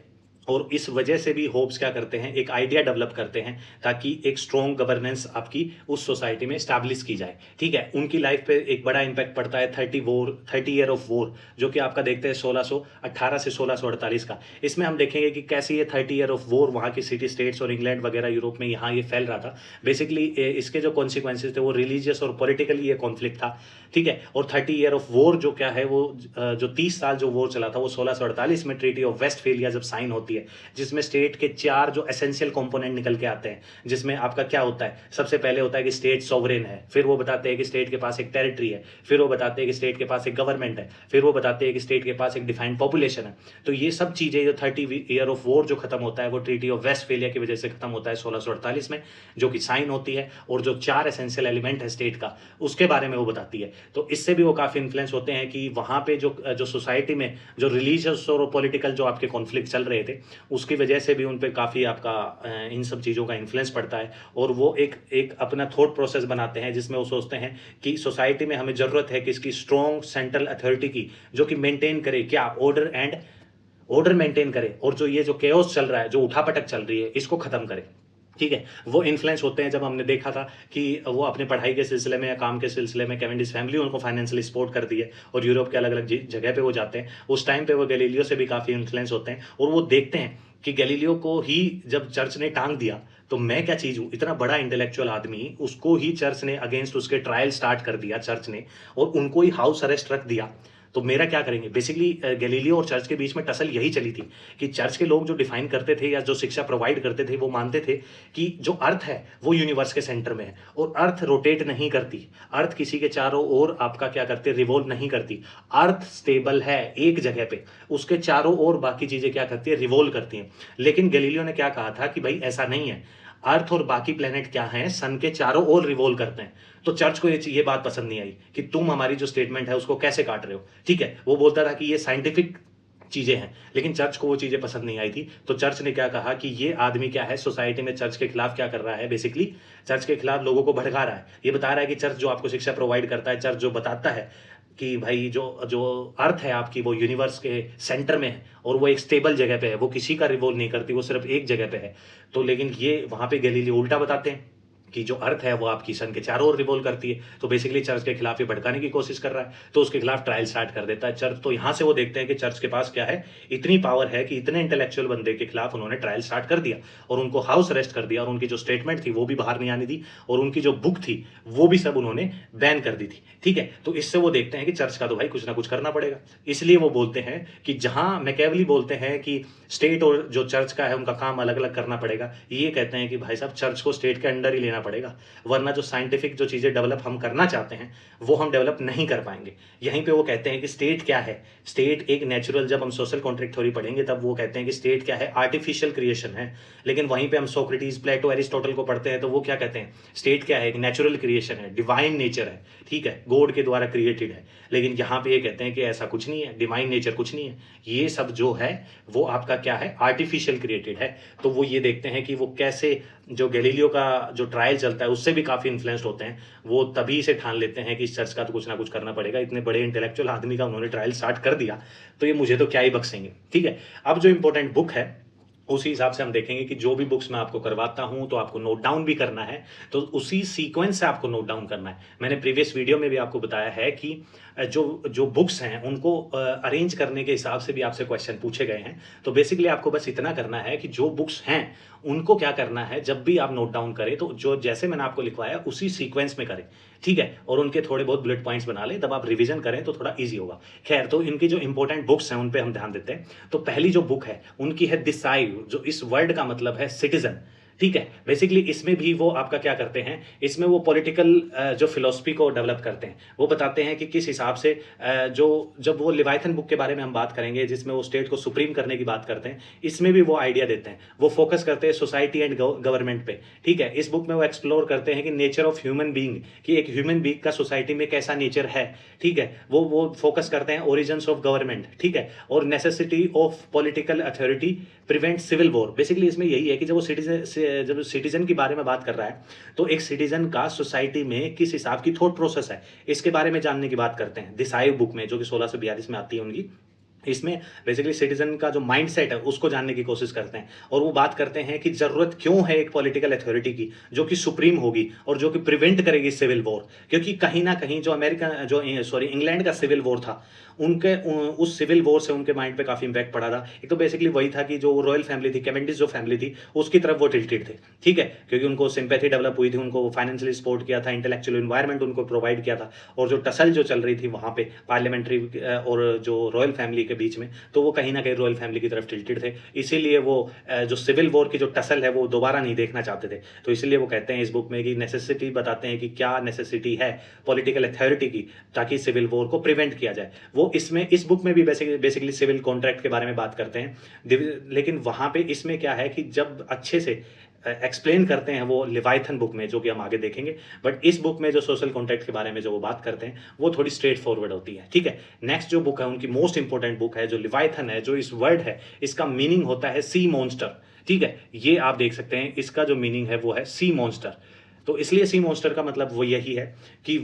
और इस वजह से भी होप्स क्या करते हैं, एक आइडिया डेवलप करते हैं ताकि एक स्ट्रॉन्ग गवर्नेंस आपकी उस सोसाइटी में स्टैब्लिश की जाए, ठीक है। उनकी लाइफ पे एक बड़ा इंपैक्ट पड़ता है 30 ईयर ऑफ वॉर, जो कि आपका देखते हैं 1618 से 1648 का। इसमें हम देखेंगे कि कैसे ये 30 ईयर ऑफ वॉर वहाँ की सिटी स्टेट्स और इंग्लैंड वगैरह यूरोप में यहाँ ये फैल रहा था। बेसिकली इसके जो कॉन्सिक्वेंसेज थे वो रिलीजियस और पॉलिटिकली ये कॉन्फ्लिक्ट था, ठीक है। और 30 ईयर ऑफ वॉर जो क्या है, वो जो 30 साल जो वॉर चला था वो 1648 में ट्रीटी ऑफ वेस्टफेलिया जब साइन होती है, जिसमें स्टेट के 4 जो एसेंशियल कंपोनेंट निकल के आते हैं, जिसमें आपका क्या होता है, सबसे पहले होता है कि स्टेट सॉवरेन है, फिर वो बताते हैं कि स्टेट के पास एक टेरिटरी है, फिर वो बताते हैं कि स्टेट के पास एक गवर्नमेंट है, फिर वो बताते हैं कि स्टेट के पास एक डिफाइंड पॉपुलेशन है। तो ये सब चीजें जो 30 ईयर ऑफ वॉर जो खत्म होता है वो ट्रीटी ऑफ वेस्टफेलिया की वजह से खत्म होता है 1648 में, जो कि साइन होती है, और जो 4 एसेंशियल एलिमेंट है स्टेट का उसके बारे में वो बताती है। तो इससे भी वो काफी इन्फ्लुएंस होते हैं कि वहां पे जो सोसाइटी में जो रिलीजियस और पॉलिटिकल जो आपके कॉन्फ्लिक्ट चल रहे थे, उसकी वजह से भी उन पे काफ़ी आपका इन सब चीज़ों का इन्फ्लुएंस पड़ता है। और वो एक अपना थॉट प्रोसेस बनाते हैं जिसमें वो सोचते हैं कि सोसाइटी में हमें ज़रूरत है कि इसकी स्ट्रॉन्ग सेंट्रल अथॉरिटी की, जो कि मेंटेन करे क्या, ऑर्डर मेंटेन करे, और जो ये जो केओस चल रहा है, जो उठापटक चल रही है, इसको खत्म करे, ठीक है। वो इन्फ्लुएंस होते हैं। जब हमने देखा था कि वो अपने पढ़ाई के सिलसिले में या काम के सिलसिले में कैवेंडिश फैमिली उनको फाइनेंशियली सपोर्ट करती है और यूरोप के अलग अलग जगह पे वो जाते हैं, उस टाइम पे वो गैलीलियो से भी काफ़ी इन्फ्लुएंस होते हैं और वो देखते हैं कि गैलीलियो को ही जब चर्च ने टांग दिया तो मैं क्या चीज़ हूँ, इतना बड़ा इंटेलेक्चुअल आदमी, उसको ही चर्च ने अगेंस्ट उसके ट्रायल स्टार्ट कर दिया चर्च ने, और उनको ही हाउस अरेस्ट रख दिया, तो मेरा क्या करेंगे। बेसिकली गैलीलियो और चर्च के बीच में टसल यही चली थी कि चर्च के लोग जो डिफाइन करते थे या जो शिक्षा प्रोवाइड करते थे, वो मानते थे कि जो अर्थ है वो यूनिवर्स के सेंटर में है और अर्थ रोटेट नहीं करती, अर्थ किसी के चारों ओर आपका क्या करते, रिवॉल्व नहीं करती। अर्थ स्टेबल है एक जगह पे, उसके चारों ओर बाकी चीजें क्या करती है, रिवॉल्व करती हैं। लेकिन गैलीलियो ने क्या कहा था कि भाई ऐसा नहीं है, अर्थ और बाकी प्लेनेट क्या हैं, सन के चारों ओर रिवॉल्व करते हैं। तो चर्च को ये बात पसंद नहीं आई कि तुम हमारी जो स्टेटमेंट है उसको कैसे काट रहे हो, ठीक है। वो बोलता था कि ये साइंटिफिक चीजें हैं, लेकिन चर्च को वो चीजें पसंद नहीं आई थी। तो चर्च ने क्या कहा कि ये आदमी क्या है, सोसाइटी में चर्च के खिलाफ क्या कर रहा है, बेसिकली चर्च के खिलाफ लोगों को भड़का रहा है। ये बता रहा है कि चर्च जो आपको शिक्षा प्रोवाइड करता है, चर्च जो बताता है कि भाई जो जो अर्थ है आपकी वो यूनिवर्स के सेंटर में है और वो एक स्टेबल जगह पे है, वो किसी का रिवॉल्व नहीं करती, वो सिर्फ एक जगह पे है। तो लेकिन ये वहां पे गैलीलियो उल्टा बताते हैं कि जो अर्थ है वो आपकी सन के चारों ओर रिवॉल्व करती है। तो बेसिकली चर्च के खिलाफ ये भड़काने की कोशिश कर रहा है, तो उसके खिलाफ ट्रायल स्टार्ट कर देता है चर्च। तो यहां से वो देखते हैं कि चर्च के पास क्या है, इतनी पावर है कि इतने इंटेलेक्चुअल बंदे के खिलाफ उन्होंने ट्रायल स्टार्ट कर दिया और उनको हाउस अरेस्ट कर दिया और उनकी जो स्टेटमेंट थी वो भी बाहर नहीं आनी दी और उनकी जो बुक थी वो भी सब उन्होंने बैन कर दी थी, ठीक है। तो इससे वो देखते हैं कि चर्च का तो भाई कुछ ना कुछ करना पड़ेगा। इसलिए वो बोलते हैं कि जहां मैकेवली बोलते हैं कि स्टेट और जो चर्च का है उनका काम अलग अलग करना पड़ेगा, ये कहते हैं कि भाई साहब चर्च को स्टेट के अंडर ही लेना पड़ेगा, वरना जो साइंटिफिक जो चीज़ें डेवलप हम करना चाहते हैं वो हम डेवलप नहीं कर पाएंगे। यहीं पे वो कहते हैं कि स्टेट क्या है, स्टेट एक नेचुरल, जब हम सोशल कॉन्ट्रैक्ट थ्योरी पढ़ेंगे तब वो कहते हैं कि स्टेट क्या है, आर्टिफिशियल क्रिएशन है। लेकिन वहीं पे हम सोक्रेटिस, प्लेटो, एरिस्टोटल को पढ़ते हैं तो वो क्या कहते हैं, स्टेट क्या है, एक नेचुरल क्रिएशन है, डिवाइन नेचर है, ठीक है, गॉड के द्वारा क्रिएटेड है। लेकिन यहाँ पे ये कहते हैं कि ऐसा कुछ नहीं है, डिवाइन नेचर कुछ नहीं है, ये सब जो है वो आपका क्या है, आर्टिफिशियल क्रिएटेड है। तो वो ये देखते हैं कि वो कैसे, जो गैलीलियो का जो ट्रायल चलता है उससे भी काफ़ी इन्फ्लुएंस्ड होते हैं, वो तभी से ठान लेते हैं कि इस चर्च का तो कुछ ना कुछ करना पड़ेगा, इतने बड़े इंटेलेक्चुअल आदमी का उन्होंने ट्रायल स्टार्ट कर दिया तो ये मुझे तो क्या ही बख्शेंगे, ठीक है। अब जो इंपॉर्टेंट बुक है उसी हिसाब से हम देखेंगे कि जो भी बुक्स मैं आपको करवाता हूं तो आपको नोट डाउन भी करना है, तो उसी सीक्वेंस से आपको नोट डाउन करना है। मैंने प्रीवियस वीडियो में भी आपको बताया है कि जो जो बुक्स हैं उनको अरेंज करने के हिसाब से भी आपसे क्वेश्चन पूछे गए हैं। तो बेसिकली आपको बस इतना करना है कि जो बुक्स हैं उनको क्या करना है, जब भी आप नोट डाउन करें तो जो जैसे मैंने आपको लिखवाया उसी सीक्वेंस में करें, ठीक है, और उनके थोड़े बहुत बुलेट पॉइंट्स बना लें, तब आप रिवीजन करें तो थोड़ा इजी होगा। खैर, तो इनकी जो इंपॉर्टेंट बुक्स हैं उन पे हम ध्यान देते हैं। तो पहली जो बुक है उनकी है डिसाइड, जो इस वर्ड का मतलब है सिटीजन, ठीक है। बेसिकली इसमें भी वो आपका क्या करते हैं, इसमें वो पॉलिटिकल जो फिलोसफी को डेवलप करते हैं, वो बताते हैं कि किस हिसाब से जो जब वो लिवाइथन बुक के बारे में हम बात करेंगे जिसमें वो स्टेट को सुप्रीम करने की बात करते हैं, इसमें भी वो आइडिया देते हैं, वो फोकस करते हैं सोसाइटी एंड गवर्नमेंट पे, ठीक है। इस बुक में वो एक्सप्लोर करते हैं कि नेचर ऑफ ह्यूमन बीइंग, कि एक ह्यूमन बीइंग का सोसाइटी में कैसा नेचर है, ठीक है। वो फोकस करते हैं ओरिजिन्स ऑफ गवर्नमेंट, ठीक है, और necessity of political authority prevent civil war. Basically इसमें यही है कि जब वो जब सिटीजन के बारे में बात कर रहा है, तो एक सिटीजन का सोसाइटी में किस हिसाब की थॉट प्रोसेस है, इसके बारे में जानने की बात करते हैं। दिसाइव बुक में, जो कि 1642 में आती है उनकी, इसमें बेसिकली सिटीजन का जो माइंडसेट है उसको जानने की कोशिश करते हैं, और वो बात करते हैं कि ज़रूरत क्यों है एक पॉलिटिकल अथॉरिटी की जो कि सुप्रीम होगी और जो कि प्रिवेंट करेगी सिविल वॉर। क्योंकि कहीं ना कहीं जो इंग्लैंड का सिविल वॉर था, उस सिविल वॉर से उनके माइंड पे काफ़ी इंपैक्ट पड़ा था। एक तो बेसिकली वही था कि जो रॉयल फैमिली थी, कैवेंडिश जो फैमिली थी, उसकी तरफ वो टिल्टेड थे, ठीक है, क्योंकि उनको सिंपैथी डेवलप हुई थी, उनको फाइनेंशियली सपोर्ट किया था, इंटेलेक्चुअल इन्वायरमेंट उनको प्रोवाइड किया था, और जो टसल जो चल रही थी वहाँ पे पार्लियामेंट्री और जो रॉयल फैमिली के बीच में, तो वो कहीं ना कहीं रॉयल फैमिली की तरफ टिल्टेड थे। इसीलिए वो जो सिविल वॉर की जो टसल है वो दोबारा नहीं देखना चाहते थे। तो इसीलिए वो कहते हैं इस बुक में कि नेसेसिटी बताते हैं कि क्या नेसेसिटी है पॉलिटिकल अथॉरिटी की, ताकि सिविल वॉर को प्रिवेंट किया जाए। वो इसमें इस बुक में भी बेसिकली सिविल कॉन्ट्रैक्ट के बारे में बात करते हैं, लेकिन वहाँ पे इसमें क्या है कि जब अच्छे से एक्सप्लेन करते हैं वो लिवाइथन बुक में, जो कि हम आगे देखेंगे, बट इस बुक में जो सोशल कॉन्ट्रैक्ट के बारे में जो वो बात करते हैं वो थोड़ी स्ट्रेट फॉरवर्ड होती है, ठीक है। नेक्स्ट जो बुक है उनकी मोस्ट इंपॉर्टेंट बुक है, जो लिवाइथन है, जो इस वर्ड है इसका मीनिंग होता है सी मॉन्स्टर, ठीक है। ये आप देख सकते हैं, इसका जो मीनिंग है वो है सी मॉन्स्टर। तो इसलिए सी मॉन्स्टर का मतलब वो यही है कि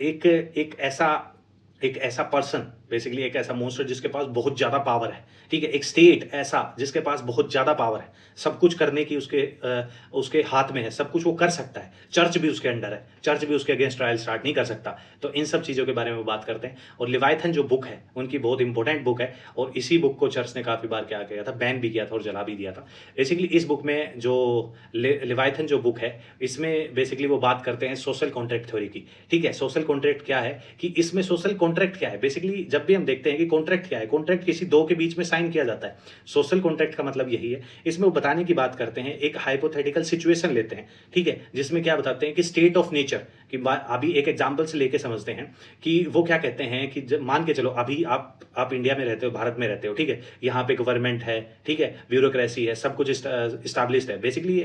एक ऐसा पर्सन, बेसिकली एक ऐसा मॉन्स्टर जिसके पास बहुत ज़्यादा पावर है, ठीक है। एक स्टेट ऐसा जिसके पास बहुत ज़्यादा पावर है, सब कुछ करने की उसके हाथ में है, सब कुछ वो कर सकता है। चर्च भी उसके अंडर है, चर्च भी उसके अगेंस्ट ट्रायल स्टार्ट नहीं कर सकता। तो इन सब चीज़ों के बारे में वो बात करते हैं। और लिवाइथन जो बुक है उनकी बहुत इंपॉर्टेंट बुक है, और इसी बुक को चर्च ने काफ़ी बार क्या किया था, बैन भी किया था और जला भी दिया था। बेसिकली इस बुक में जो लिवाइथन जो बुक है, इसमें बेसिकली वो बात करते हैं सोशल कॉन्ट्रैक्ट थ्योरी की, ठीक है। सोशल कॉन्ट्रैक्ट क्या है कि इसमें सोशल कॉन्ट्रैक्ट क्या है, बेसिकली जब भी हम देखते हैं कि कॉन्ट्रैक्ट क्या है, कॉन्ट्रैक्ट किसी दो के बीच में साइन किया जाता है। सोशल कॉन्ट्रैक्ट का मतलब यही है। इसमें वो बताने की बात करते हैं, एक हाइपोथेटिकल सिचुएशन लेते हैं, ठीक है, जिसमें क्या बताते हैं कि स्टेट ऑफ नेचर की अभी एक एग्जांपल से लेके समझते हैं कि वो क्या कहते हैं कि जब मान के चलो अभी आप इंडिया में रहते हो, भारत में रहते हो, ठीक है, यहाँ पे गवर्नमेंट है, ठीक है, ब्यूरोक्रेसी है, सब कुछ इस्टेब्लिश्ड है। बेसिकली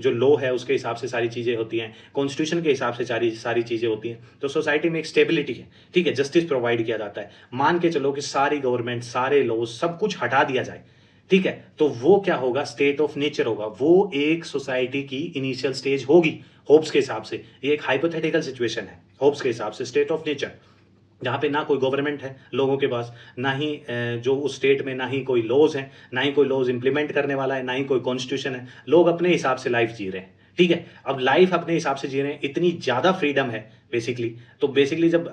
जो लॉ है उसके हिसाब से सारी चीज़ें होती हैं, कॉन्स्टिट्यूशन के हिसाब से सारी चीज़ें होती हैं। तो सोसाइटी में एक स्टेबिलिटी है, ठीक है, जस्टिस प्रोवाइड किया जाता है। मान के चलो कि सारी गवर्नमेंट, सारे लॉ, सब कुछ हटा दिया जाए, ठीक है, तो वो क्या होगा, स्टेट ऑफ नेचर होगा। वो एक सोसाइटी की इनिशियल स्टेज होगी होप्स के हिसाब से। ये एक हाइपोथेटिकल सिचुएशन है होप्स के हिसाब से, स्टेट ऑफ नेचर, जहाँ पे ना कोई गवर्नमेंट है लोगों के पास, ना ही जो उस स्टेट में ना ही कोई लॉज हैं, ना ही कोई लॉज इंप्लीमेंट करने वाला है, ना ही कोई कॉन्स्टिट्यूशन है। लोग अपने हिसाब से लाइफ जी रहे हैं, ठीक है। अब लाइफ अपने हिसाब से जी रहे हैं, इतनी ज़्यादा फ्रीडम है बेसिकली। तो बेसिकली जब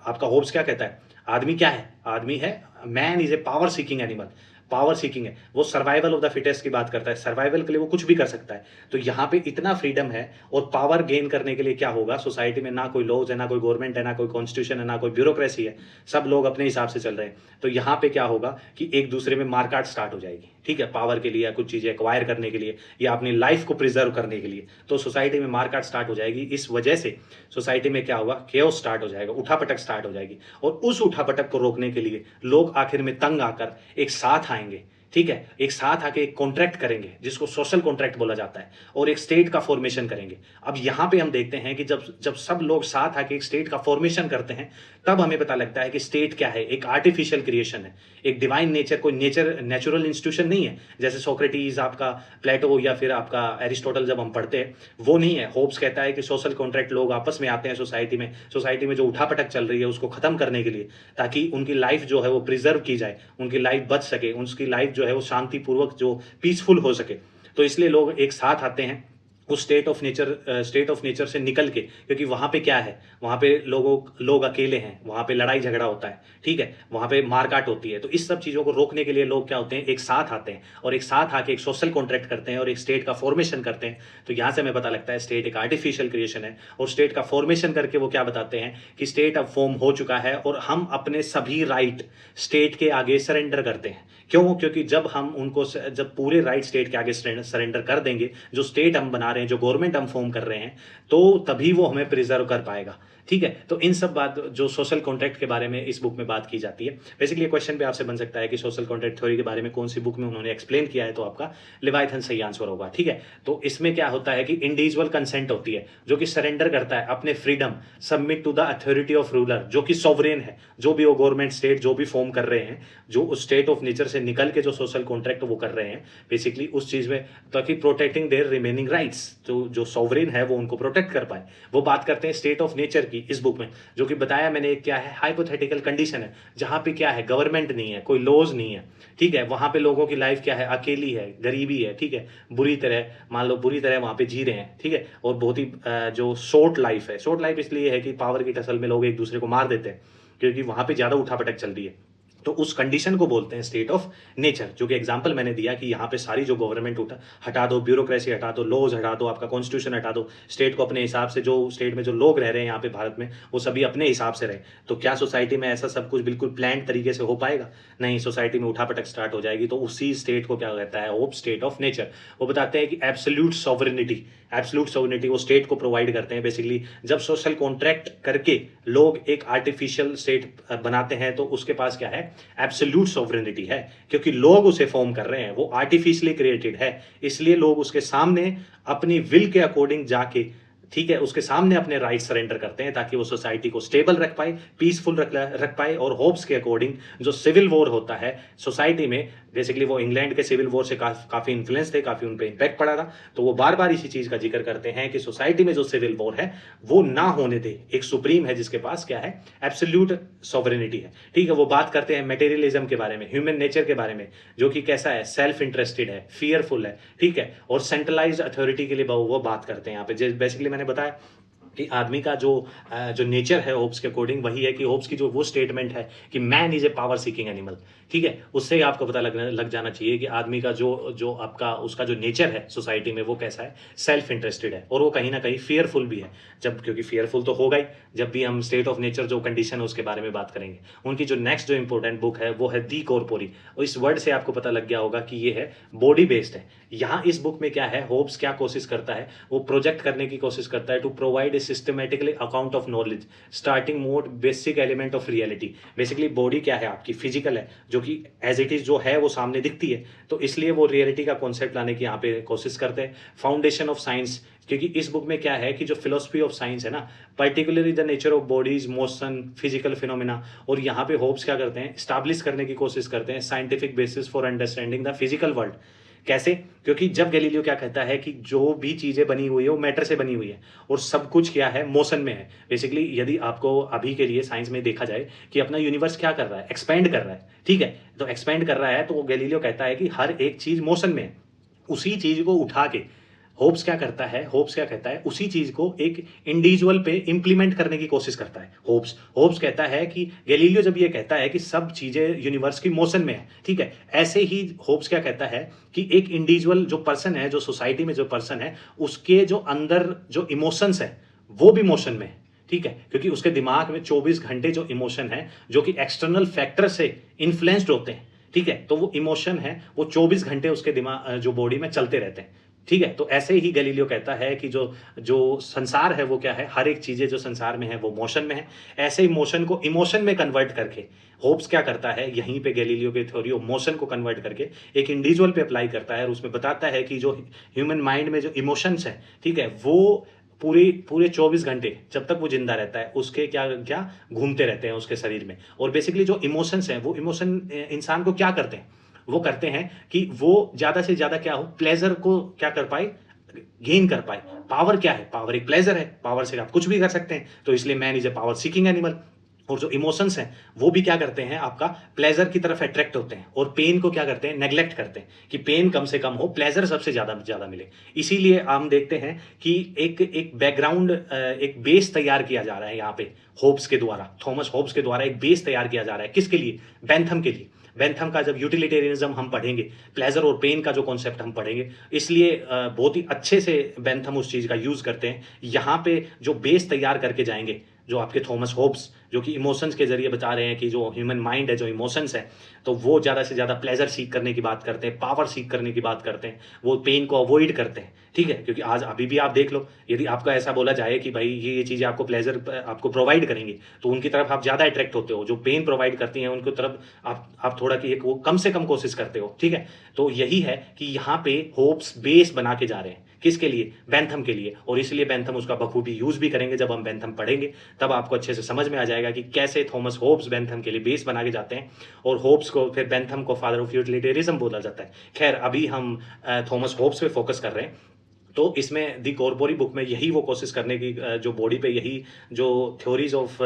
आपका होप्स क्या कहता है, आदमी क्या है, आदमी है, man is a power seeking animal, power seeking है, वो सर्वाइवल ऑफ द फिटेस्ट की बात करता है, सर्वाइवल के लिए वो कुछ भी कर सकता है। तो यहाँ पे इतना फ्रीडम है, और पावर गेन करने के लिए क्या होगा, सोसाइटी में ना कोई लॉज है, ना कोई गवर्नमेंट है, ना कोई कॉन्स्टिट्यूशन है, ना कोई ब्यूरोक्रेसी है, सब लोग अपने हिसाब से चल रहे हैं। तो यहाँ पे क्या होगा कि एक दूसरे में मारकाट स्टार्ट हो जाएगी, ठीक है, पावर के लिए या कुछ चीज़ें एक्वायर करने के लिए या अपनी लाइफ को प्रिजर्व करने के लिए। तो सोसाइटी में मारकाट स्टार्ट हो जाएगी। इस वजह से सोसाइटी में क्या होगा, केओस स्टार्ट हो जाएगा, उठापटक स्टार्ट हो जाएगी। और उस उठापटक को रोकने के लिए लोग आखिर में तंग आकर एक साथ आएंगे, ठीक है, एक साथ आके एक कॉन्ट्रैक्ट करेंगे जिसको सोशल कॉन्ट्रैक्ट बोला जाता है, और एक स्टेट का फॉर्मेशन करेंगे। अब यहाँ पे हम देखते हैं कि जब सब लोग साथ आके एक स्टेट का फॉर्मेशन करते हैं, तब हमें पता लगता है कि स्टेट क्या है, एक आर्टिफिशियल क्रिएशन है, एक डिवाइन नेचर, कोई नेचुरल इंस्टीट्यूशन नहीं है। जैसे सोक्रेटिस, आपका प्लेटो, या फिर आपका एरिस्टोटल जब हम पढ़ते हैं, वो नहीं है। होब्स कहता है कि सोशल कॉन्ट्रैक्ट, लोग आपस में आते हैं सोसाइटी में जो उठापटक चल रही है उसको खत्म करने के लिए, ताकि उनकी लाइफ जो है वो प्रिजर्व की जाए, उनकी लाइफ बच सके, उनकी लाइफ जो है वो शांतिपूर्वक, जो पीसफुल हो सके। तो इसलिए लोग एक साथ आते हैं उस स्टेट ऑफ नेचर से निकल के, क्योंकि वहाँ पे क्या है, वहाँ पे लोग अकेले हैं, वहाँ पे लड़ाई झगड़ा होता है, ठीक है, वहाँ पे मारकाट होती है। तो इस सब चीज़ों को रोकने के लिए लोग क्या होते हैं, एक साथ आते हैं, और एक साथ आके एक सोशल कॉन्ट्रैक्ट करते हैं और एक स्टेट का फॉर्मेशन करते हैं। तो यहाँ से हमें पता लगता है स्टेट एक आर्टिफिशियल क्रिएशन है, और स्टेट का फॉर्मेशन करके वो क्या बताते हैं कि स्टेट अब फॉर्म हो चुका है, और हम अपने सभी राइट स्टेट के आगे सरेंडर करते हैं। क्यों? क्योंकि जब पूरे राइट स्टेट के आगे सरेंडर कर देंगे, जो स्टेट हम बना रहे हैं, जो गवर्नमेंट हम फॉर्म कर रहे हैं, तो तभी वो हमें प्रिजर्व कर पाएगा, ठीक है, तो इन सब बात जो सोशल कॉन्ट्रैक्ट के बारे में इस बुक में बात की जाती है। बेसिकली क्वेश्चन पे आपसे बन सकता है कि सोशल कॉन्ट्रैक्ट थ्योरी के बारे में कौन सी बुक में उन्होंने एक्सप्लेन किया है, तो आपका लेवाइथन सही आंसर होगा। ठीक है, तो इसमें क्या होता है कि इंडिविजुअल कंसेंट होती है, जो कि सरेंडर करता है अपने freedom submit to the authority of ruler, जो कि सॉवरेन है, जो भी वो गवर्नमेंट स्टेट जो भी फॉर्म कर रहे हैं, जो उस स्टेट ऑफ नेचर से निकल के जो सोशल कॉन्ट्रैक्ट वो कर रहे हैं बेसिकली उस चीज में, ताकि प्रोटेक्टिंग देयर रिमेनिंग राइट्स, तो जो सॉवरेन है वो उनको प्रोटेक्ट कर पाए। वो बात करते हैं स्टेट ऑफ नेचर की इस बुक में, जो कि बताया मैंने क्या है, हाइपोथेटिकल कंडीशन है जहां पे क्या है, गवर्नमेंट नहीं है, कोई लॉज नहीं है। ठीक है, वहां पे लोगों की लाइफ क्या है, अकेली है, गरीबी है। ठीक है, बुरी तरह मान लो बुरी तरह वहां पे जी रहे हैं। ठीक है, और बहुत ही जो शॉर्ट लाइफ है, शॉर्ट लाइफ इसलिए है कि पावर की टसल में लोग एक दूसरे को मार देते हैं, क्योंकि वहां पे ज्यादा उठापटक चल रही है। तो उस कंडीशन को बोलते हैं स्टेट ऑफ नेचर, जो कि एग्जांपल मैंने दिया कि यहाँ पे सारी जो गवर्नमेंट हटा दो, ब्यूरोक्रेसी हटा दो, लॉज हटा दो, आपका कॉन्स्टिट्यूशन हटा दो, स्टेट को अपने हिसाब से, जो स्टेट में जो लोग रह रहे हैं यहाँ पे भारत में, वो सभी अपने हिसाब से रहे। तो क्या सोसाइटी में ऐसा सब कुछ बिल्कुल प्लान तरीके से हो पाएगा? नहीं, सोसाइटी में उठापटक स्टार्ट हो जाएगी। तो उसी स्टेट को क्या कहता है, होप स्टेट ऑफ नेचर। वो बताते हैं कि एब्सोल्यूट सॉवरेनिटी, एब्सोल्यूट सॉवरेनिटी वो स्टेट को प्रोवाइड करते हैं। बेसिकली जब सोशल कॉन्ट्रैक्ट करके लोग एक आर्टिफिशियल स्टेट बनाते हैं, तो उसके पास क्या है, एब्सोल्यूट सॉवरेनिटी है, क्योंकि लोग उसे फॉर्म कर रहे हैं, वो आर्टिफिशियली क्रिएटेड है, इसलिए लोग उसके सामने अपनी विल के अकॉर्डिंग जाके, ठीक है, उसके सामने अपने राइट सरेंडर करते हैं, ताकि वो सोसाइटी को स्टेबल रख पाए, पीसफुल रख पाए। और होब्स के अकॉर्डिंग जो सिविल वॉर होता है सोसाइटी में, बेसिकली वो इंग्लैंड के सिविल वॉर से काफी इन्फ्लुएंस थे, काफी उन पे इम्पैक्ट पड़ा था। तो वो बार बार इसी चीज का जिक्र करते हैं कि सोसाइटी में जो सिविल वॉर है वो ना होने दे, एक सुप्रीम है जिसके पास क्या है, एब्सोल्यूट सॉवरेनिटी है। ठीक है, वो बात करते हैं मटेरियलिज्म के बारे में, ह्यूमन नेचर के बारे में, जो कि कैसा है, सेल्फ इंटरेस्टेड है, फियरफुल है। ठीक है, और सेंट्रलाइज्ड अथॉरिटी के लिए वो बात करते हैं यहाँ पे। बेसिकली मैंने बताया कि आदमी का जो नेचर है होब्स के अकॉर्डिंग वही है कि होब्स की जो वो स्टेटमेंट है कि man is a power seeking animal. ठीक है, उससे ही आपको पता लग जाना चाहिए कि आदमी का जो आपका उसका जो नेचर है सोसाइटी में वो कैसा है, सेल्फ इंटरेस्टेड है, और वो कहीं ना कहीं फियरफुल भी है। जब क्योंकि फियरफुल तो होगा ही जब भी हम स्टेट ऑफ नेचर जो कंडीशन है उसके बारे में बात करेंगे। उनकी जो नेक्स्ट जो इंपॉर्टेंट बुक है वो है दी कॉर्पोरी, और इस वर्ड से आपको पता लग गया होगा कि ये है बॉडी बेस्ड है। यहाँ इस बुक में क्या है, होब्स क्या कोशिश करता है, वो प्रोजेक्ट करने की कोशिश करता है to provide a systematically account of knowledge starting mode basic element of reality. Basically body क्या है आपकी, फिजिकल है, जो कि एज इट इज जो है वो सामने दिखती है, तो इसलिए वो रियलिटी का कॉन्सेप्ट लाने की यहाँ पे कोशिश करते हैं। फाउंडेशन ऑफ साइंस, क्योंकि इस बुक में क्या है कि जो फिलोसफी ऑफ साइंस है ना, particularly the nature of bodies, motion, physical phenomena, और यहाँ पे होब्स क्या करते हैं, स्टैब्लिश करने की कोशिश करते हैं scientific basis for understanding the physical world. कैसे? क्योंकि जब गैलीलियो क्या कहता है कि जो भी चीजें बनी हुई है वो मैटर से बनी हुई है, और सब कुछ क्या है, मोशन में है। बेसिकली यदि आपको अभी के लिए साइंस में देखा जाए कि अपना यूनिवर्स क्या कर रहा है, एक्सपेंड कर रहा है। ठीक है, तो एक्सपेंड कर रहा है, तो गैलीलियो कहता है कि हर एक चीज मोशन में है। उसी चीज को उठा के होब्स क्या करता है, होब्स क्या कहता है, उसी चीज को एक इंडिविजुअल पे इंप्लीमेंट करने की कोशिश करता है। होब्स कहता है कि गैलीलियो जब ये कहता है कि सब चीजें यूनिवर्स की मोशन में है, ठीक है, ऐसे ही होब्स क्या कहता है कि एक इंडिविजुअल जो पर्सन है, जो सोसाइटी में जो पर्सन है, उसके जो अंदर जो इमोशंस है वो भी मोशन में है। ठीक है, क्योंकि उसके दिमाग में 24 घंटे जो इमोशन है, जो कि एक्सटर्नल फैक्टर से इन्फ्लुएंस्ड होते हैं। ठीक है, तो वो इमोशन है वो 24 घंटे उसके दिमाग जो बॉडी में चलते रहते हैं। ठीक है, तो ऐसे ही गैलीलियो कहता है कि जो जो संसार है वो क्या है, हर एक चीजें जो संसार में है वो मोशन में है। ऐसे ही मोशन को इमोशन में कन्वर्ट करके होब्स क्या करता है, यहीं पे गैलीलियो की थ्योरी ऑफ मोशन को कन्वर्ट करके एक इंडिविजुअल पे अप्लाई करता है, और उसमें बताता है कि जो ह्यूमन माइंड में जो इमोशंस है, ठीक है, वो पूरे पूरे 24 घंटे जब तक वो जिंदा रहता है उसके क्या क्या घूमते रहते हैं उसके शरीर में। और बेसिकली जो इमोशंस हैं, वो इमोशन इंसान को क्या करते हैं, वो करते हैं कि वो ज्यादा से ज्यादा क्या हो, प्लेजर को क्या कर पाए, गेन कर पाए। पावर क्या है, पावर एक प्लेजर है, पावर से आप कुछ भी कर सकते हैं, तो इसलिए man is a power seeking animal. और जो इमोशंस हैं वो भी क्या करते हैं, आपका प्लेजर की तरफ अट्रैक्ट होते हैं, और पेन को क्या करते हैं, नेग्लेक्ट करते हैं कि पेन कम से कम हो, प्लेजर सबसे ज्यादा मिले। इसीलिए हम देखते हैं कि एक बैकग्राउंड, एक बेस तैयार किया जा रहा है यहाँ पे होब्स के द्वारा, थॉमस होब्स के द्वारा एक बेस तैयार किया जा रहा है। किसके लिए? बेंथम के लिए। बेंथम का जब यूटिलिटेरियनिज्म हम पढ़ेंगे, प्लेजर और पेन का जो कॉन्सेप्ट हम पढ़ेंगे, इसलिए बहुत ही अच्छे से बेंथम उस चीज का यूज करते हैं। यहाँ पे जो बेस तैयार करके जाएंगे जो आपके थॉमस होब्स, जो कि इमोशंस के जरिए बता रहे हैं कि जो ह्यूमन माइंड है, जो इमोशंस है, तो वो ज़्यादा से ज़्यादा प्लेजर सीख करने की बात करते हैं, पावर सीख करने की बात करते हैं, वो पेन को अवॉइड करते हैं, ठीक है? क्योंकि आज अभी भी आप देख लो, यदि आपको ऐसा बोला जाए कि भाई ये चीज़ें आपको प्लेजर आपको प्रोवाइड करेंगी, तो उनकी तरफ आप ज़्यादा अट्रैक्ट होते हो। जो पेन प्रोवाइड करती हैं उनकी तरफ आप थोड़ा कि एक वो कम से कम कोशिश करते हो, ठीक है? तो यही है कि यहाँ पे होप्स बेस बना के जा रहे हैं। किसके लिए? बेंथम के लिए। और इसलिए बेंथम उसका बखूबी यूज़ भी करेंगे। जब हम बेंथम पढ़ेंगे तब आपको अच्छे से समझ में आ जाएगा कि कैसे थॉमस होब्स बेंथम के लिए बेस बना के जाते हैं, और होब्स को फिर बेंथम को फादर ऑफ यूटिलिटेरिज्म बोला जाता है। खैर अभी हम थॉमस होब्स पे फोकस कर रहे हैं। तो इसमें दी कॉर्पोरी बुक में यही वो कोशिश करने की जो बॉडी पे यही जो थ्योरीज ऑफ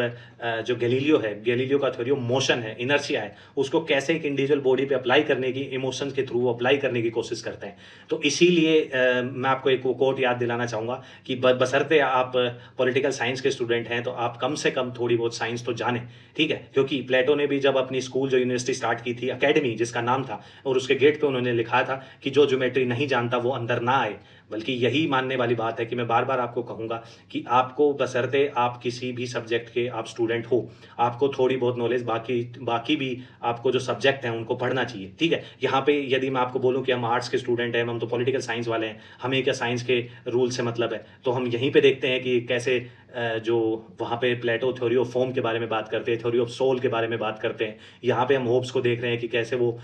जो गैलीलियो है, गैलीलियो का थ्योरी ऑफ मोशन है, इनर्शिया है, उसको कैसे एक इंडिविजुअल बॉडी पे अप्लाई करने की, इमोशंस के थ्रू अप्लाई करने की कोशिश करते हैं। तो इसीलिए मैं आपको एक वो कोट याद दिलाना चाहूँगा कि बशर्ते आप पॉलिटिकल साइंस के स्टूडेंट हैं तो आप कम से कम थोड़ी बहुत साइंस तो जानें, ठीक है? क्योंकि प्लेटो ने भी जब अपनी स्कूल जो यूनिवर्सिटी स्टार्ट की थी, अकेडमी जिसका नाम था, और उसके गेट पे उन्होंने लिखा था कि जो ज्योमेट्री नहीं जानता वो अंदर ना आए। बल्कि यही मानने वाली बात है कि मैं बार-बार आपको कहूँगा कि आपको बशर्ते आप किसी भी सब्जेक्ट के आप स्टूडेंट हो, आपको थोड़ी बहुत नॉलेज बाकी भी आपको जो सब्जेक्ट हैं उनको पढ़ना चाहिए, ठीक है? यहाँ पे यदि मैं आपको बोलूँ कि हम आर्ट्स के स्टूडेंट हैं, हम तो पॉलिटिकल साइंस वाले हैं, हमें क्या साइंस के रूल से मतलब है? तो हम यहीं पे देखते हैं कि कैसे जो वहाँ पे प्लेटो थ्योरी ऑफ फॉर्म के बारे में बात करते हैं, थ्योरी ऑफ सोल के बारे में बात करते हैं। यहाँ पे हम होप्स को देख रहे हैं कि कैसे वो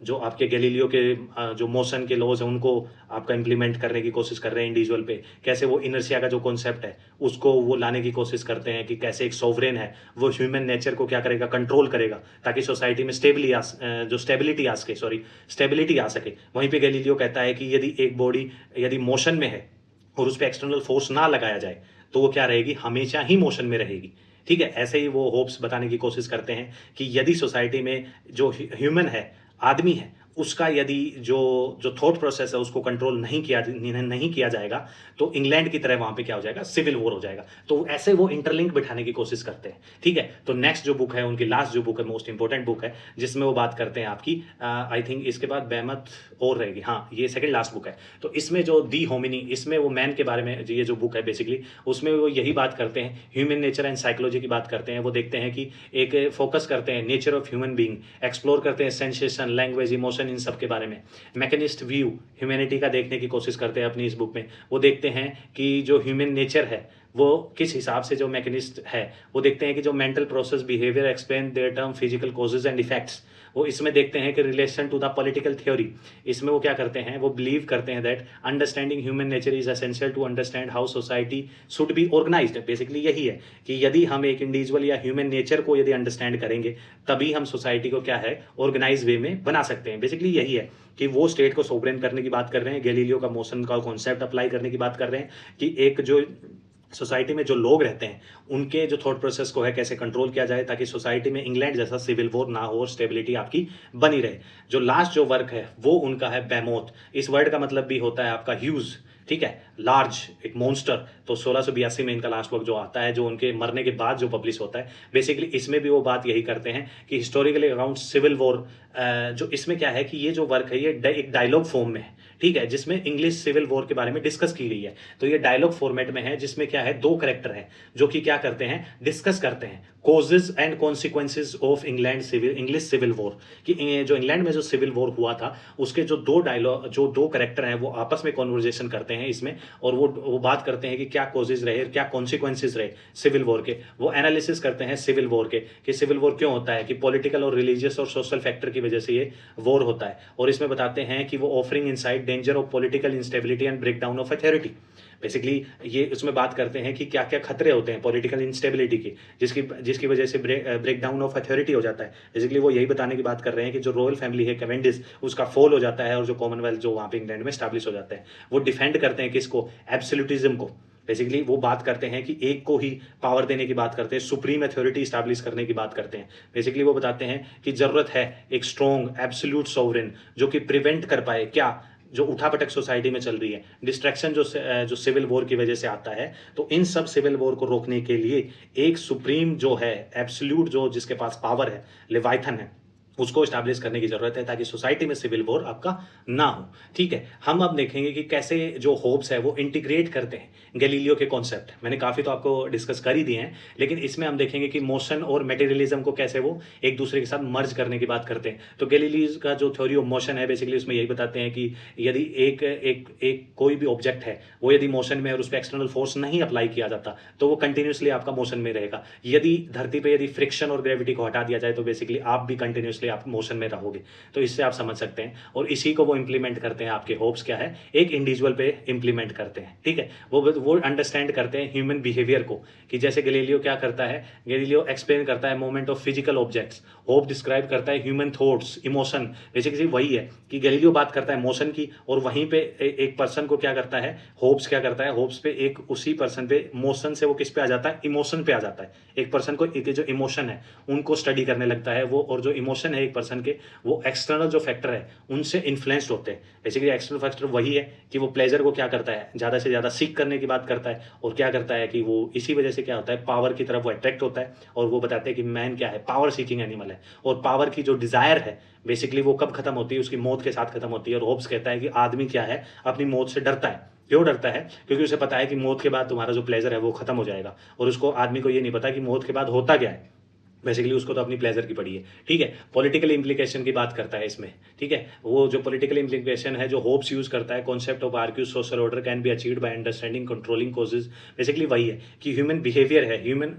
जो आपके गैलीलियो के जो मोशन के लॉज हैं उनको आपका इम्प्लीमेंट करने की कोशिश कर रहे हैं इंडिविजुअल पे। कैसे वो इनर्शिया का जो कॉन्सेप्ट है उसको वो लाने की कोशिश करते हैं कि कैसे एक सॉवरेन है वो ह्यूमन नेचर को क्या करेगा, कंट्रोल करेगा, ताकि सोसाइटी में स्टेबिलिटी आ सके। वहीं पे गैलीलियो कहता है कि यदि एक बॉडी यदि मोशन में है और उस पे एक्सटर्नल फोर्स ना लगाया जाए तो वो क्या रहेगी, हमेशा ही मोशन में रहेगी, ठीक है? ऐसे ही वो होप्स बताने की कोशिश करते हैं कि यदि सोसाइटी में जो ह्यूमन है, आदमी है, उसका यदि जो थॉट प्रोसेस है उसको कंट्रोल नहीं किया जाएगा तो इंग्लैंड की तरह वहाँ पे क्या हो जाएगा, सिविल वॉर हो जाएगा। तो ऐसे वो इंटरलिंक बिठाने की कोशिश करते हैं, ठीक है? तो नेक्स्ट जो बुक है उनकी, लास्ट जो बुक है, मोस्ट इंपॉर्टेंट बुक है, जिसमें वो बात करते हैं आपकी आई थिंक इसके बाद बेहमत और रहेगी, हाँ ये सेकंड लास्ट बुक है। तो इसमें जो दी होमिनी, इसमें वो मैन के बारे में ये जो बुक है बेसिकली, उसमें वो यही बात करते हैं, ह्यूमन नेचर एंड साइकोलॉजी की बात करते हैं। वो देखते हैं कि एक फोकस करते हैं nature of human being, explore करते हैं सेंसेशन, लैंग्वेज, इमोशन, इन सब के बारे में। मैकेनिस्ट व्यू ह्यूमैनिटी का देखने की कोशिश करते हैं अपनी इस बुक में। वो देखते हैं कि जो ह्यूमन नेचर है वो किस हिसाब से, जो मैकेनिस्ट है वो देखते हैं कि जो mental process, behavior, explain their term, physical causes and effects. वो इसमें देखते हैं कि relation to the political theory, इसमें वो क्या करते हैं, वो बिलीव करते हैं that understanding human nature is essential to understand how society should be organized. Basically यही है कि यदि हम एक इंडिविजुअल या ह्यूमन नेचर को यदि अंडरस्टैंड करेंगे तभी हम सोसाइटी को क्या है, ऑर्गेनाइज वे में बना सकते हैं। बेसिकली यही है कि वो स्टेट को सोवरेन करने की बात कर रहे हैं, गैलीलियो का मोशन का कॉन्सेप्ट अप्लाई करने की बात कर रहे हैं कि एक जो सोसाइटी में जो लोग रहते हैं उनके जो थॉट प्रोसेस को है कैसे कंट्रोल किया जाए ताकि सोसाइटी में इंग्लैंड जैसा सिविल वॉर ना हो और स्टेबिलिटी आपकी बनी रहे। जो लास्ट जो वर्क है वो उनका है बेमोथ। इस वर्ड का मतलब भी होता है आपका ह्यूज, ठीक है, लार्ज, एक मॉन्स्टर। तो 1682 में इनका लास्ट वर्क जो आता है, जो उनके मरने के बाद जो पब्लिश होता है, बेसिकली इसमें भी वो बात यही करते हैं कि हिस्टोरिकली अराउंड सिविल वॉर, जो इसमें क्या है कि ये जो वर्क है ये एक डायलॉग फॉर्म में है, ठीक है, जिसमें इंग्लिश सिविल वॉर के बारे में डिस्कस की गई है। तो ये डायलॉग फॉर्मेट में है जिसमें क्या है, दो कैरेक्टर हैं जो कि क्या करते हैं, डिस्कस करते हैं causes and consequences of English civil war, कि जो इंग्लैंड में जो सिविल वॉर हुआ था उसके जो दो कैरेक्टर हैं वो आपस में कॉन्वर्जेशन करते हैं इसमें, और वो बात करते हैं कि क्या कॉजेज रहे, क्या कॉन्सिक्वेंसेज रहे सिविल वॉर के। वो एनालिसिस करते हैं सिविल वॉर के कि सिविल वॉर क्यों होता है, कि पॉलिटिकल और रिलीजियस और सोशल फैक्टर की वजह से ये वॉर होता है। और इसमें बताते हैं कि वो offering insight danger of political instability and break down of authority. Basically ये उसमें बात करते हैं कि क्या क्या खतरे होते हैं पॉलिटिकल इंस्टेबिलिटी के, जिसकी वजह से ब्रेक डाउन ऑफ अथॉरिटी हो जाता है। बेसिकली वो यही बताने की बात कर रहे हैं कि जो रॉयल फैमिली है कैवेंडिश, उसका फॉल हो जाता है और जो कॉमनवेल्थ जो वहाँ पे इंग्लैंड में स्टैब्लिश हो जाता है। वो डिफेंड करते हैं किसको, एब्सोल्यूटिज्म को। बेसिकली वो बात करते हैं कि एक को ही पावर देने की बात करते हैं, सुप्रीम अथॉरिटी स्टैब्लिश करने की बात करते हैं। बेसिकली वो बताते हैं कि जरूरत है एक स्ट्रॉन्ग एब्सोल्यूट सोवरेन जो कि प्रिवेंट कर पाए क्या, जो उठापटक सोसाइटी में चल रही है, डिस्ट्रैक्शन जो सिविल वॉर की वजह से आता है। तो इन सब सिविल वॉर को रोकने के लिए एक सुप्रीम जो है एब्सोल्यूट, जो जिसके पास पावर है, लेवाइथन है, उसको एस्टैब्लिश करने की ज़रूरत है ताकि सोसाइटी में सिविल वॉर आपका ना हो, ठीक है। हम अब देखेंगे कि कैसे जो होब्स है वो इंटीग्रेट करते हैं गैलीलियो के कॉन्सेप्ट। मैंने काफ़ी तो आपको डिस्कस कर ही दिए हैं, लेकिन इसमें हम देखेंगे कि मोशन और मटेरियलिज्म को कैसे वो एक दूसरे के साथ मर्ज करने की बात करते हैं। तो गैलीलियो का जो थ्योरी ऑफ मोशन है बेसिकली उसमें यही बताते हैं कि यदि एक एक एक कोई भी ऑब्जेक्ट है वो यदि मोशन में और उस पर एक्सटर्नल फोर्स नहीं अप्लाई किया जाता तो वो कंटिन्यूसली आपका मोशन में रहेगा। यदि धरती पे यदि फ्रिक्शन और ग्रेविटी को हटा दिया जाए तो बेसिकली आप भी कंटिन्यूसली आप मोशन में रहोगे। तो इससे आप समझ सकते हैं, और इसी को वो इंप्लीमेंट करते हैं। आपके होप्स क्या है, एक इंडिविजुअल पे इंप्लीमेंट करते हैं, ठीक है। वो अंडरस्टैंड करते हैं ह्यूमन बिहेवियर को, कि जैसे गैलीलियो क्या करता है, गैलीलियो एक्सप्लेन करता है movement of physical objects, hope describe करता है ह्यूमन थॉट्स, इमोशन। बेसिकली वही है कि गैलीलियो बात करता है मोशन की, और वहीं पे एक पर्सन को क्या करता है, होप्स क्या करता है, होप्स पे एक उसी पर्सन पे मोशन से वो किस पे आ जाता है, इमोशन पे आ जाता है। एक पर्सन को एक जो इमोशन है उनको स्टडी करने लगता है वो, और जो इमोशन है एक पर्सन के वो एक्सटर्नल जो फैक्टर है उनसे इन्फ्लुएंस्ड होते हैं। बेसिकली एक्सटर्नल फैक्टर वही है कि वो प्लेजर को क्या करता है, ज़्यादा से ज़्यादा सीख करने की बात करता है, और क्या करता है कि वो इसी वजह से क्या होता है, पावर की तरफ वो अट्रैक्ट होता है। और वो बताते हैं कि मैन क्या है, पावर सीकिंग एनिमल है, और पावर की जो डिज़ायर है बेसिकली वो कब खत्म होती है, उसकी मौत के साथ खत्म होती है। और होब्स कहता है कि आदमी क्या है, अपनी मौत से डरता है। क्यों डरता है? क्योंकि उसे पता है कि मौत के बाद तुम्हारा जो प्लेजर है वो खत्म हो जाएगा, और उसको आदमी को ये नहीं पता कि मौत के बाद होता क्या है। बेसिकली उसको तो अपनी प्लेजर की पड़ी है, ठीक है। पॉलिटिकल इम्प्लीकेशन की बात करता है इसमें, ठीक है। वो जो पॉलिटिकल इम्प्लीकेशन है जो होप्स यूज करता है, कॉन्सेप्ट ऑफ आर्क्यू social order can be achieved by understanding controlling causes. Basically वही है कि ह्यूमन बिहेवियर है, ह्यूमन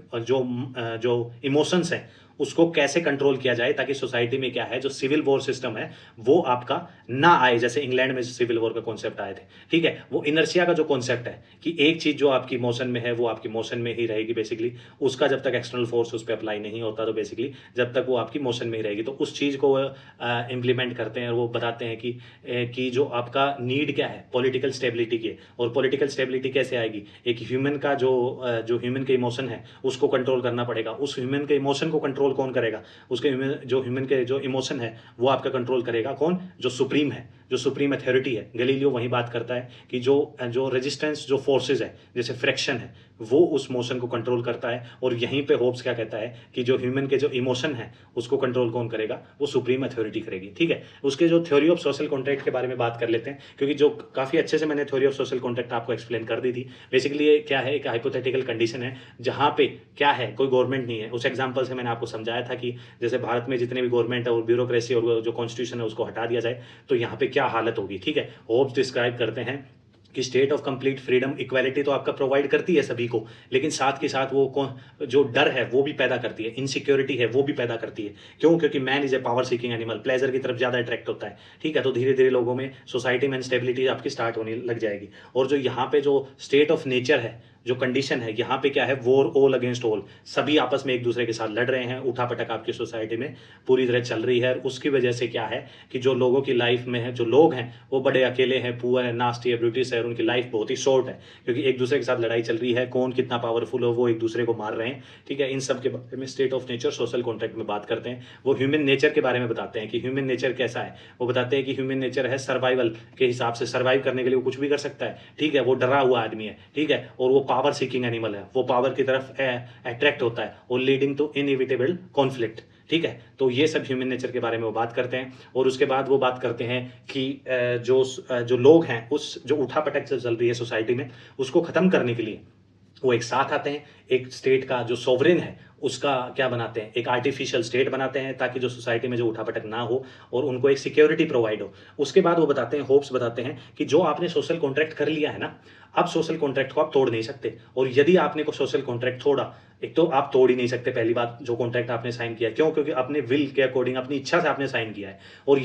जो इमोशंस है उसको कैसे कंट्रोल किया जाए ताकि सोसाइटी में क्या है, जो सिविल वॉर सिस्टम है वो आपका ना आए। जैसे इंग्लैंड में सिविल वॉर का कॉन्सेप्ट आए थे, ठीक है। वो इनर्शिया का जो कॉन्सेप्ट है कि एक चीज जो आपकी मोशन में है वो आपकी मोशन में ही रहेगी, बेसिकली उसका जब तक एक्सटर्नल फोर्स उस पर अप्लाई नहीं होता तो बेसिकली जब तक वो आपकी मोशन में ही रहेगी। तो उस चीज को इम्प्लीमेंट करते हैं, और वो बताते हैं कि जो आपका नीड क्या है पॉलिटिकल स्टेबिलिटी की, और पॉलिटिकल स्टेबिलिटी कैसे आएगी, एक ह्यूमन का जो ह्यूमन के इमोशन है उसको कंट्रोल करना पड़ेगा। उस ह्यूमन के इमोशन को कंट्रोल कौन करेगा, उसके ह्यूमन के जो इमोशन है वो आपका कंट्रोल करेगा कौन, जो सुप्रीम है, जो सुप्रीम अथॉरिटी है। गैलीलियो वही बात करता है कि जो रेजिस्टेंस जो फोर्सेज है जैसे फ्रिक्शन है वो उस मोशन को कंट्रोल करता है। और यहीं पे होब्स क्या कहता है कि जो ह्यूमन के जो इमोशन है उसको कंट्रोल कौन करेगा, वो सुप्रीम अथॉरिटी करेगी, ठीक है। उसके जो थ्योरी ऑफ सोशल कॉन्ट्रैक्ट के बारे में बात कर लेते हैं, क्योंकि जो काफ़ी अच्छे से मैंने थ्योरी ऑफ सोशल कॉन्ट्रैक्ट आपको एक्सप्लेन कर दी थी। बेसिकली ये क्या है, एक हाइपोथेटिकल कंडीशन है जहाँ पे क्या है, कोई गवर्नमेंट नहीं है। उस एग्जाम्पल से मैंने आपको समझाया था कि जैसे भारत में जितने भी गवर्नमेंट है और ब्यूरोक्रेसी और जो कॉन्स्टिट्यूशन है उसको हटा दिया जाए तो यहाँ पे क्या हालत होगी, ठीक है। होब्स डिस्क्राइब करते हैं कि state of complete freedom equality तो आपका प्रोवाइड करती है सभी को, लेकिन साथ के साथ वो जो डर है वो भी पैदा करती है, इनसिक्योरिटी है वो भी पैदा करती है। क्यों? क्योंकि man is a power seeking animal, pleasure की तरफ ज़्यादा अट्रैक्ट होता है, ठीक है। तो धीरे धीरे लोगों में सोसाइटी में इनस्टेबिलिटी आपकी स्टार्ट होने लग जाएगी। और जो यहाँ पे जो स्टेट ऑफ नेचर है, जो कंडीशन है यहाँ पे क्या है, वॉर ऑल अगेंस्ट ऑल, सभी आपस में एक दूसरे के साथ लड़ रहे हैं, उठापटक आपकी सोसाइटी में पूरी तरह चल रही है। और उसकी वजह से क्या है कि जो लोगों की लाइफ में है, जो लोग हैं वो बड़े अकेले हैं, पुअर है, नास्टी है, ब्रिटिश है, और उनकी लाइफ बहुत ही शॉर्ट है, क्योंकि एक दूसरे के साथ लड़ाई चल रही है, कौन कितना पावरफुल हो, वो एक दूसरे को मार रहे हैं, ठीक है। इन सब के बारे में state of nature social contract में बात करते हैं। वो ह्यूमन नेचर के बारे में बताते हैं कि ह्यूमन नेचर कैसा है। वो बताते हैं कि ह्यूमन नेचर है सर्वाइवल के हिसाब से, सर्वाइव करने के लिए वो कुछ भी कर सकता है, ठीक है। वो डरा हुआ आदमी है, ठीक है, और वो पावर सीकिंग एनिमल है, वो पावर की तरफ अट्रैक्ट होता है, और लीडिंग टू इनएविटेबल कॉन्फ्लिक्ट, ठीक है। तो ये सब ह्यूमन नेचर के बारे में वो बात करते हैं। और उसके बाद वो बात करते हैं कि जो लोग हैं, उस जो उठापटक चल रही है सोसाइटी में उसको खत्म करने के लिए वो एक साथ आते हैं, एक स्टेट का जो सोवरेन है उसका क्या बनाते हैं, एक आर्टिफिशियल स्टेट बनाते हैं ताकि जो सोसाइटी में जो उठापटक ना हो और उनको एक सिक्योरिटी प्रोवाइड हो। उसके बाद वो बताते हैं, होप्स बताते हैं कि जो आपने सोशल कॉन्ट्रैक्ट कर लिया है ना, अब सोशल कॉन्ट्रैक्ट को आप तोड़ नहीं सकते। और यदि आपने को सोशल कॉन्ट्रैक्ट तोड़ा, एक तो आप तोड़ ही नहीं सकते पहली बात, जो कॉन्ट्रैक्ट आपने साइन किया, क्यों? क्योंकि अपने विल के अकॉर्डिंग, अपनी इच्छा से आपने साइन किया है। और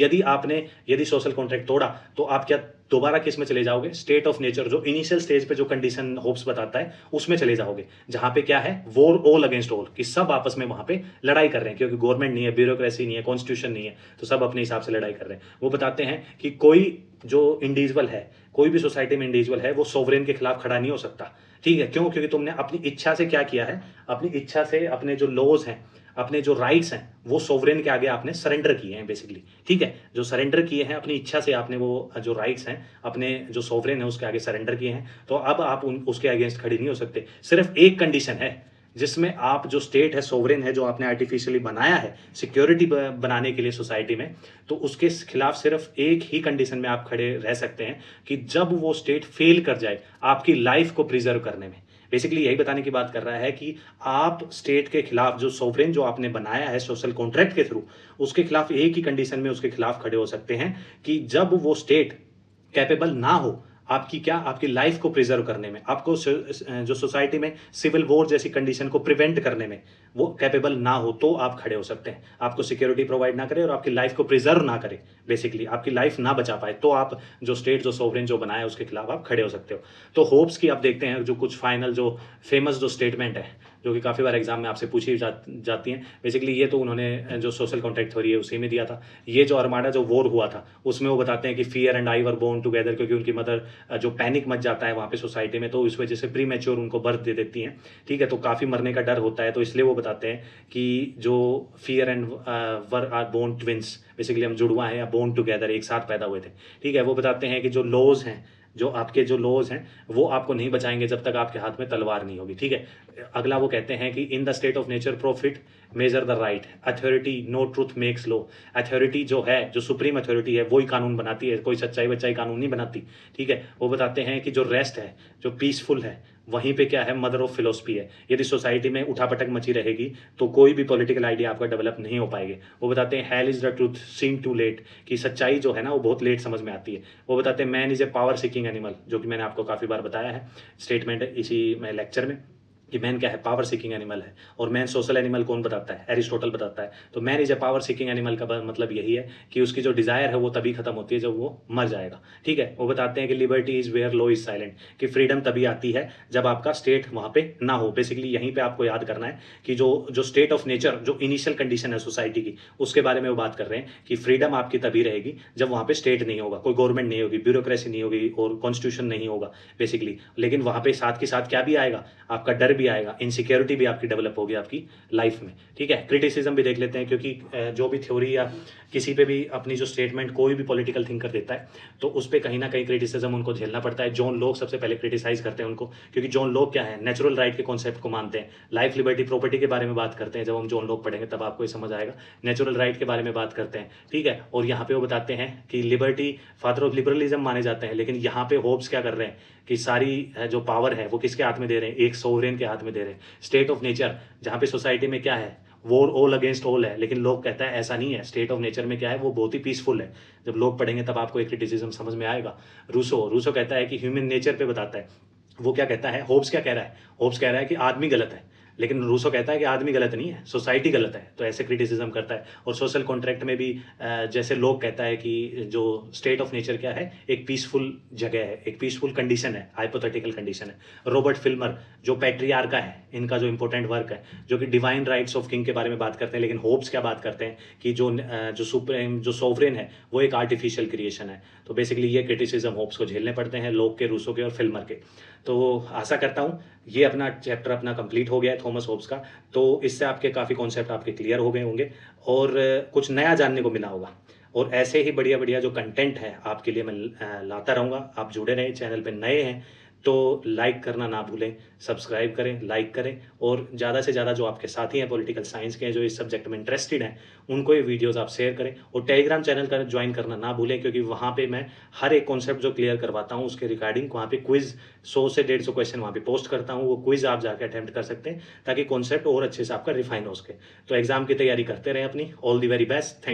यदि सोशल कॉन्ट्रैक्ट तोड़ा तो आप क्या दोबारा किस में चले जाओगे, स्टेट ऑफ नेचर, जो इनिशियल स्टेज पे जो कंडीशन होप्स बताता है उसमें चले जाओगे, जहां पे क्या है, वॉर ऑल अगेंस्ट ऑल, कि सब आपस में वहां पे लड़ाई कर रहे हैं, क्योंकि गवर्नमेंट नहीं है, ब्यूरोक्रेसी नहीं है, कॉन्स्टिट्यूशन नहीं है, तो सब अपने हिसाब से लड़ाई कर रहे हैं। वो बताते हैं कि कोई जो इंडिविजुअल है, कोई भी सोसाइटी में इंडिविजुअल है, वो सोवरेन के खिलाफ खड़ा नहीं हो सकता, ठीक है। क्यों? क्योंकि तुमने अपनी इच्छा से क्या किया है, अपनी इच्छा से अपने जो लॉज हैं, अपने जो राइट्स हैं, वो सोवरेन के आगे आपने सरेंडर किए हैं बेसिकली, ठीक है। जो सरेंडर किए हैं अपनी इच्छा से, आपने वो जो राइट्स हैं अपने जो सोवरेन है उसके आगे सरेंडर किए हैं, तो अब आप उसके अगेंस्ट खड़ी नहीं हो सकते। सिर्फ एक कंडीशन है, जिसमें आप जो स्टेट है, सोवरेन है, जो आपने आर्टिफिशियली बनाया है सिक्योरिटी बनाने के लिए सोसाइटी में, तो उसके खिलाफ सिर्फ एक ही कंडीशन में आप खड़े रह सकते हैं कि जब वो स्टेट फेल कर जाए आपकी लाइफ को प्रिजर्व करने में। बेसिकली यही बताने की बात कर रहा है कि आप स्टेट के खिलाफ जो सोवरेन जो आपने बनाया है सोशल कॉन्ट्रैक्ट के थ्रू, उसके खिलाफ एक ही कंडीशन में उसके खिलाफ खड़े हो सकते हैं कि जब वो स्टेट कैपेबल ना हो आपकी क्या, आपकी लाइफ को प्रिजर्व करने में, आपको जो सोसाइटी में सिविल वॉर जैसी कंडीशन को प्रिवेंट करने में वो कैपेबल ना हो, तो आप खड़े हो सकते हैं। आपको सिक्योरिटी प्रोवाइड ना करे और आपकी लाइफ को प्रिजर्व ना करे, बेसिकली आपकी लाइफ ना बचा पाए, तो आप जो स्टेट जो सोवरेन जो बनाया उसके खिलाफ आप खड़े हो सकते हो। तो होप्स की आप देखते हैं जो कुछ फाइनल जो फेमस जो स्टेटमेंट है, जो कि काफ़ी बार एग्जाम में आपसे पूछी जाती हैं। बेसिकली ये तो उन्होंने जो सोशल कॉन्ट्रैक्ट थ्योरी है उसी में दिया था। ये जो आर्माडा जो वॉर हुआ था उसमें वो बताते हैं कि fear and I were born together, क्योंकि उनकी मदर जो पैनिक मच जाता है वहाँ पे सोसाइटी में, तो इस वजह से प्री मैच्योर उनको बर्थ दे देती हैं। ठीक है, तो काफ़ी मरने का डर होता है, तो इसलिए वो बताते हैं कि जो fear and were are born twins, basically हम जुड़वा हैं या बोर्न टुगेदर, एक साथ पैदा हुए थे। ठीक है, वो बताते हैं कि जो लॉज हैं, जो आपके जो लॉज हैं वो आपको नहीं बचाएंगे जब तक आपके हाथ में तलवार नहीं होगी। ठीक है, अगला वो कहते हैं कि in the state of nature profit major the right authority no truth makes law. Authority जो है, जो सुप्रीम अथॉरिटी है, वही कानून बनाती है, कोई सच्चाई बच्चाई कानून नहीं बनाती। ठीक है, वो बताते हैं कि जो रेस्ट है, जो पीसफुल है, वहीं पे क्या है, मदर ऑफ फिलोसफी है। यदि सोसाइटी में उठापटक मची रहेगी तो कोई भी पॉलिटिकल आइडिया आपका डेवलप नहीं हो पाएगी। वो बताते हैं hell is the truth seen too late, कि सच्चाई जो है ना वो बहुत लेट समझ में आती है। वो बताते हैं man is a power seeking animal, जो कि मैंने आपको काफ़ी बार बताया है स्टेटमेंट इसी में लेक्चर में, कि मैन क्या है, पावर सीकिंग एनिमल है। और मैन सोशल एनिमल कौन बताता है, एरिस्टोटल बताता है। तो man is a power seeking animal का मतलब यही है कि उसकी जो डिजायर है वो तभी खत्म होती है जब वो मर जाएगा। ठीक है, वो बताते हैं कि liberty is where law is silent, कि फ्रीडम तभी आती है जब आपका स्टेट वहाँ पे ना हो। बेसिकली यहीं पे आपको याद करना है कि जो स्टेट ऑफ नेचर, जो इनिशियल कंडीशन है सोसाइटी की, उसके बारे में वो बात कर रहे हैं कि फ्रीडम आपकी तभी रहेगी जब वहाँ पे स्टेट नहीं होगा, कोई गवर्नमेंट नहीं होगी, ब्यूरोक्रेसी नहीं होगी और कॉन्स्टिट्यूशन नहीं होगा बेसिकली। लेकिन वहाँ पे साथ के साथ क्या भी आएगा, आपका डर भी आएगा, इनसिक्योरिटी भी आपकी डेवलप होगी आपकी लाइफ में। ठीक है, क्रिटिसिज्म भी देख लेते हैं, क्योंकि जो भी थ्योरी या किसी पे भी अपनी जो स्टेटमेंट कोई भी पॉलिटिकल थिंकर देता है तो उस पर कहीं ना कहीं क्रिटिसिज्म उनको झेलना पड़ता है। जॉन लॉक सबसे पहले क्रिटिसाइज करते हैं उनको, क्योंकि जॉन लॉक क्या है, नेचुरल राइट के कॉन्सेप्ट को मानते हैं, लाइफ लिबर्टी प्रॉपर्टी के बारे में बात करते हैं। जब हम जॉन लॉक पढ़ेंगे तब आपको ये समझ आएगा, नेचुरल राइट के बारे में बात करते हैं। ठीक है, और यहाँ पे वो बताते हैं कि लिबर्टी फादर ऑफ लिबरलिज्म माने जाते हैं। लेकिन यहाँ पे होप्स क्या कर रहे हैं कि सारी जो पावर है वो किसके हाथ में दे रहे हैं, एक सोवरेन के हाथ में दे रहे हैं। स्टेट ऑफ नेचर, जहाँ पे सोसाइटी में क्या है, वॉर ऑल अगेंस्ट ऑल है, लेकिन लोग कहता है ऐसा नहीं है। स्टेट ऑफ नेचर में क्या है, वो बहुत ही पीसफुल है। जब लोग पढ़ेंगे तब आपको एक क्रिटिसिज्म समझ में आएगा। रूसो कहता है कि ह्यूमन नेचर पे बताता है। वो क्या कहता है, होप्स क्या कह रहा है, होप्स कह रहा है कि आदमी गलत है, लेकिन रूसो कहता है कि आदमी गलत नहीं है, सोसाइटी गलत है। तो ऐसे क्रिटिसिज्म करता है। और सोशल कॉन्ट्रैक्ट में भी जैसे लोग कहता है कि जो स्टेट ऑफ नेचर क्या है, एक पीसफुल जगह है, एक पीसफुल कंडीशन है, हाइपोथेटिकल कंडीशन है। रॉबर्ट फिल्मर जो पैट्रियार्का है, इनका जो इंपॉर्टेंट वर्क है, जो कि डिवाइन राइट्स ऑफ किंग के बारे में बात करते हैं, लेकिन होप्स क्या बात करते हैं कि जो सुप्रीम जो सोवरेन है वो एक आर्टिफिशियल क्रिएशन है। तो बेसिकली ये क्रिटिसिज्म होप्स को झेलने पड़ते हैं, लोग के, रूसो के और फिल्मर के। तो आशा करता हूँ ये अपना चैप्टर अपना कंप्लीट हो गया है थॉमस होब्स का। तो इससे आपके काफ़ी कॉन्सेप्ट आपके क्लियर हो गए होंगे और कुछ नया जानने को मिला होगा। और ऐसे ही बढ़िया बढ़िया जो कंटेंट है आपके लिए मैं लाता रहूँगा। आप जुड़े रहें, चैनल पे नए हैं तो लाइक करना ना भूलें, सब्सक्राइब करें, लाइक करें, और ज़्यादा से ज़्यादा जो आपके साथी हैं पॉलिटिकल साइंस के, जो इस सब्जेक्ट में इंटरेस्टेड हैं, उनको ये वीडियोस आप शेयर करें। और टेलीग्राम चैनल का ज्वाइन करना ना भूलें, क्योंकि वहाँ पे मैं हर एक कॉन्सेप्ट जो क्लियर करवाता हूँ उसके रिगार्डिंग वहाँ पे क्विज़ 100 से 150 क्वेश्चन वहाँ पे पोस्ट करता हूँ। वो क्विज़ आप जाकर अटैम्प्ट कर सकते हैं ताकि कॉन्सेप्ट और अच्छे से आपका रिफाइन हो सके। तो एग्जाम की तैयारी करते रहें अपनी। All the very best. Thank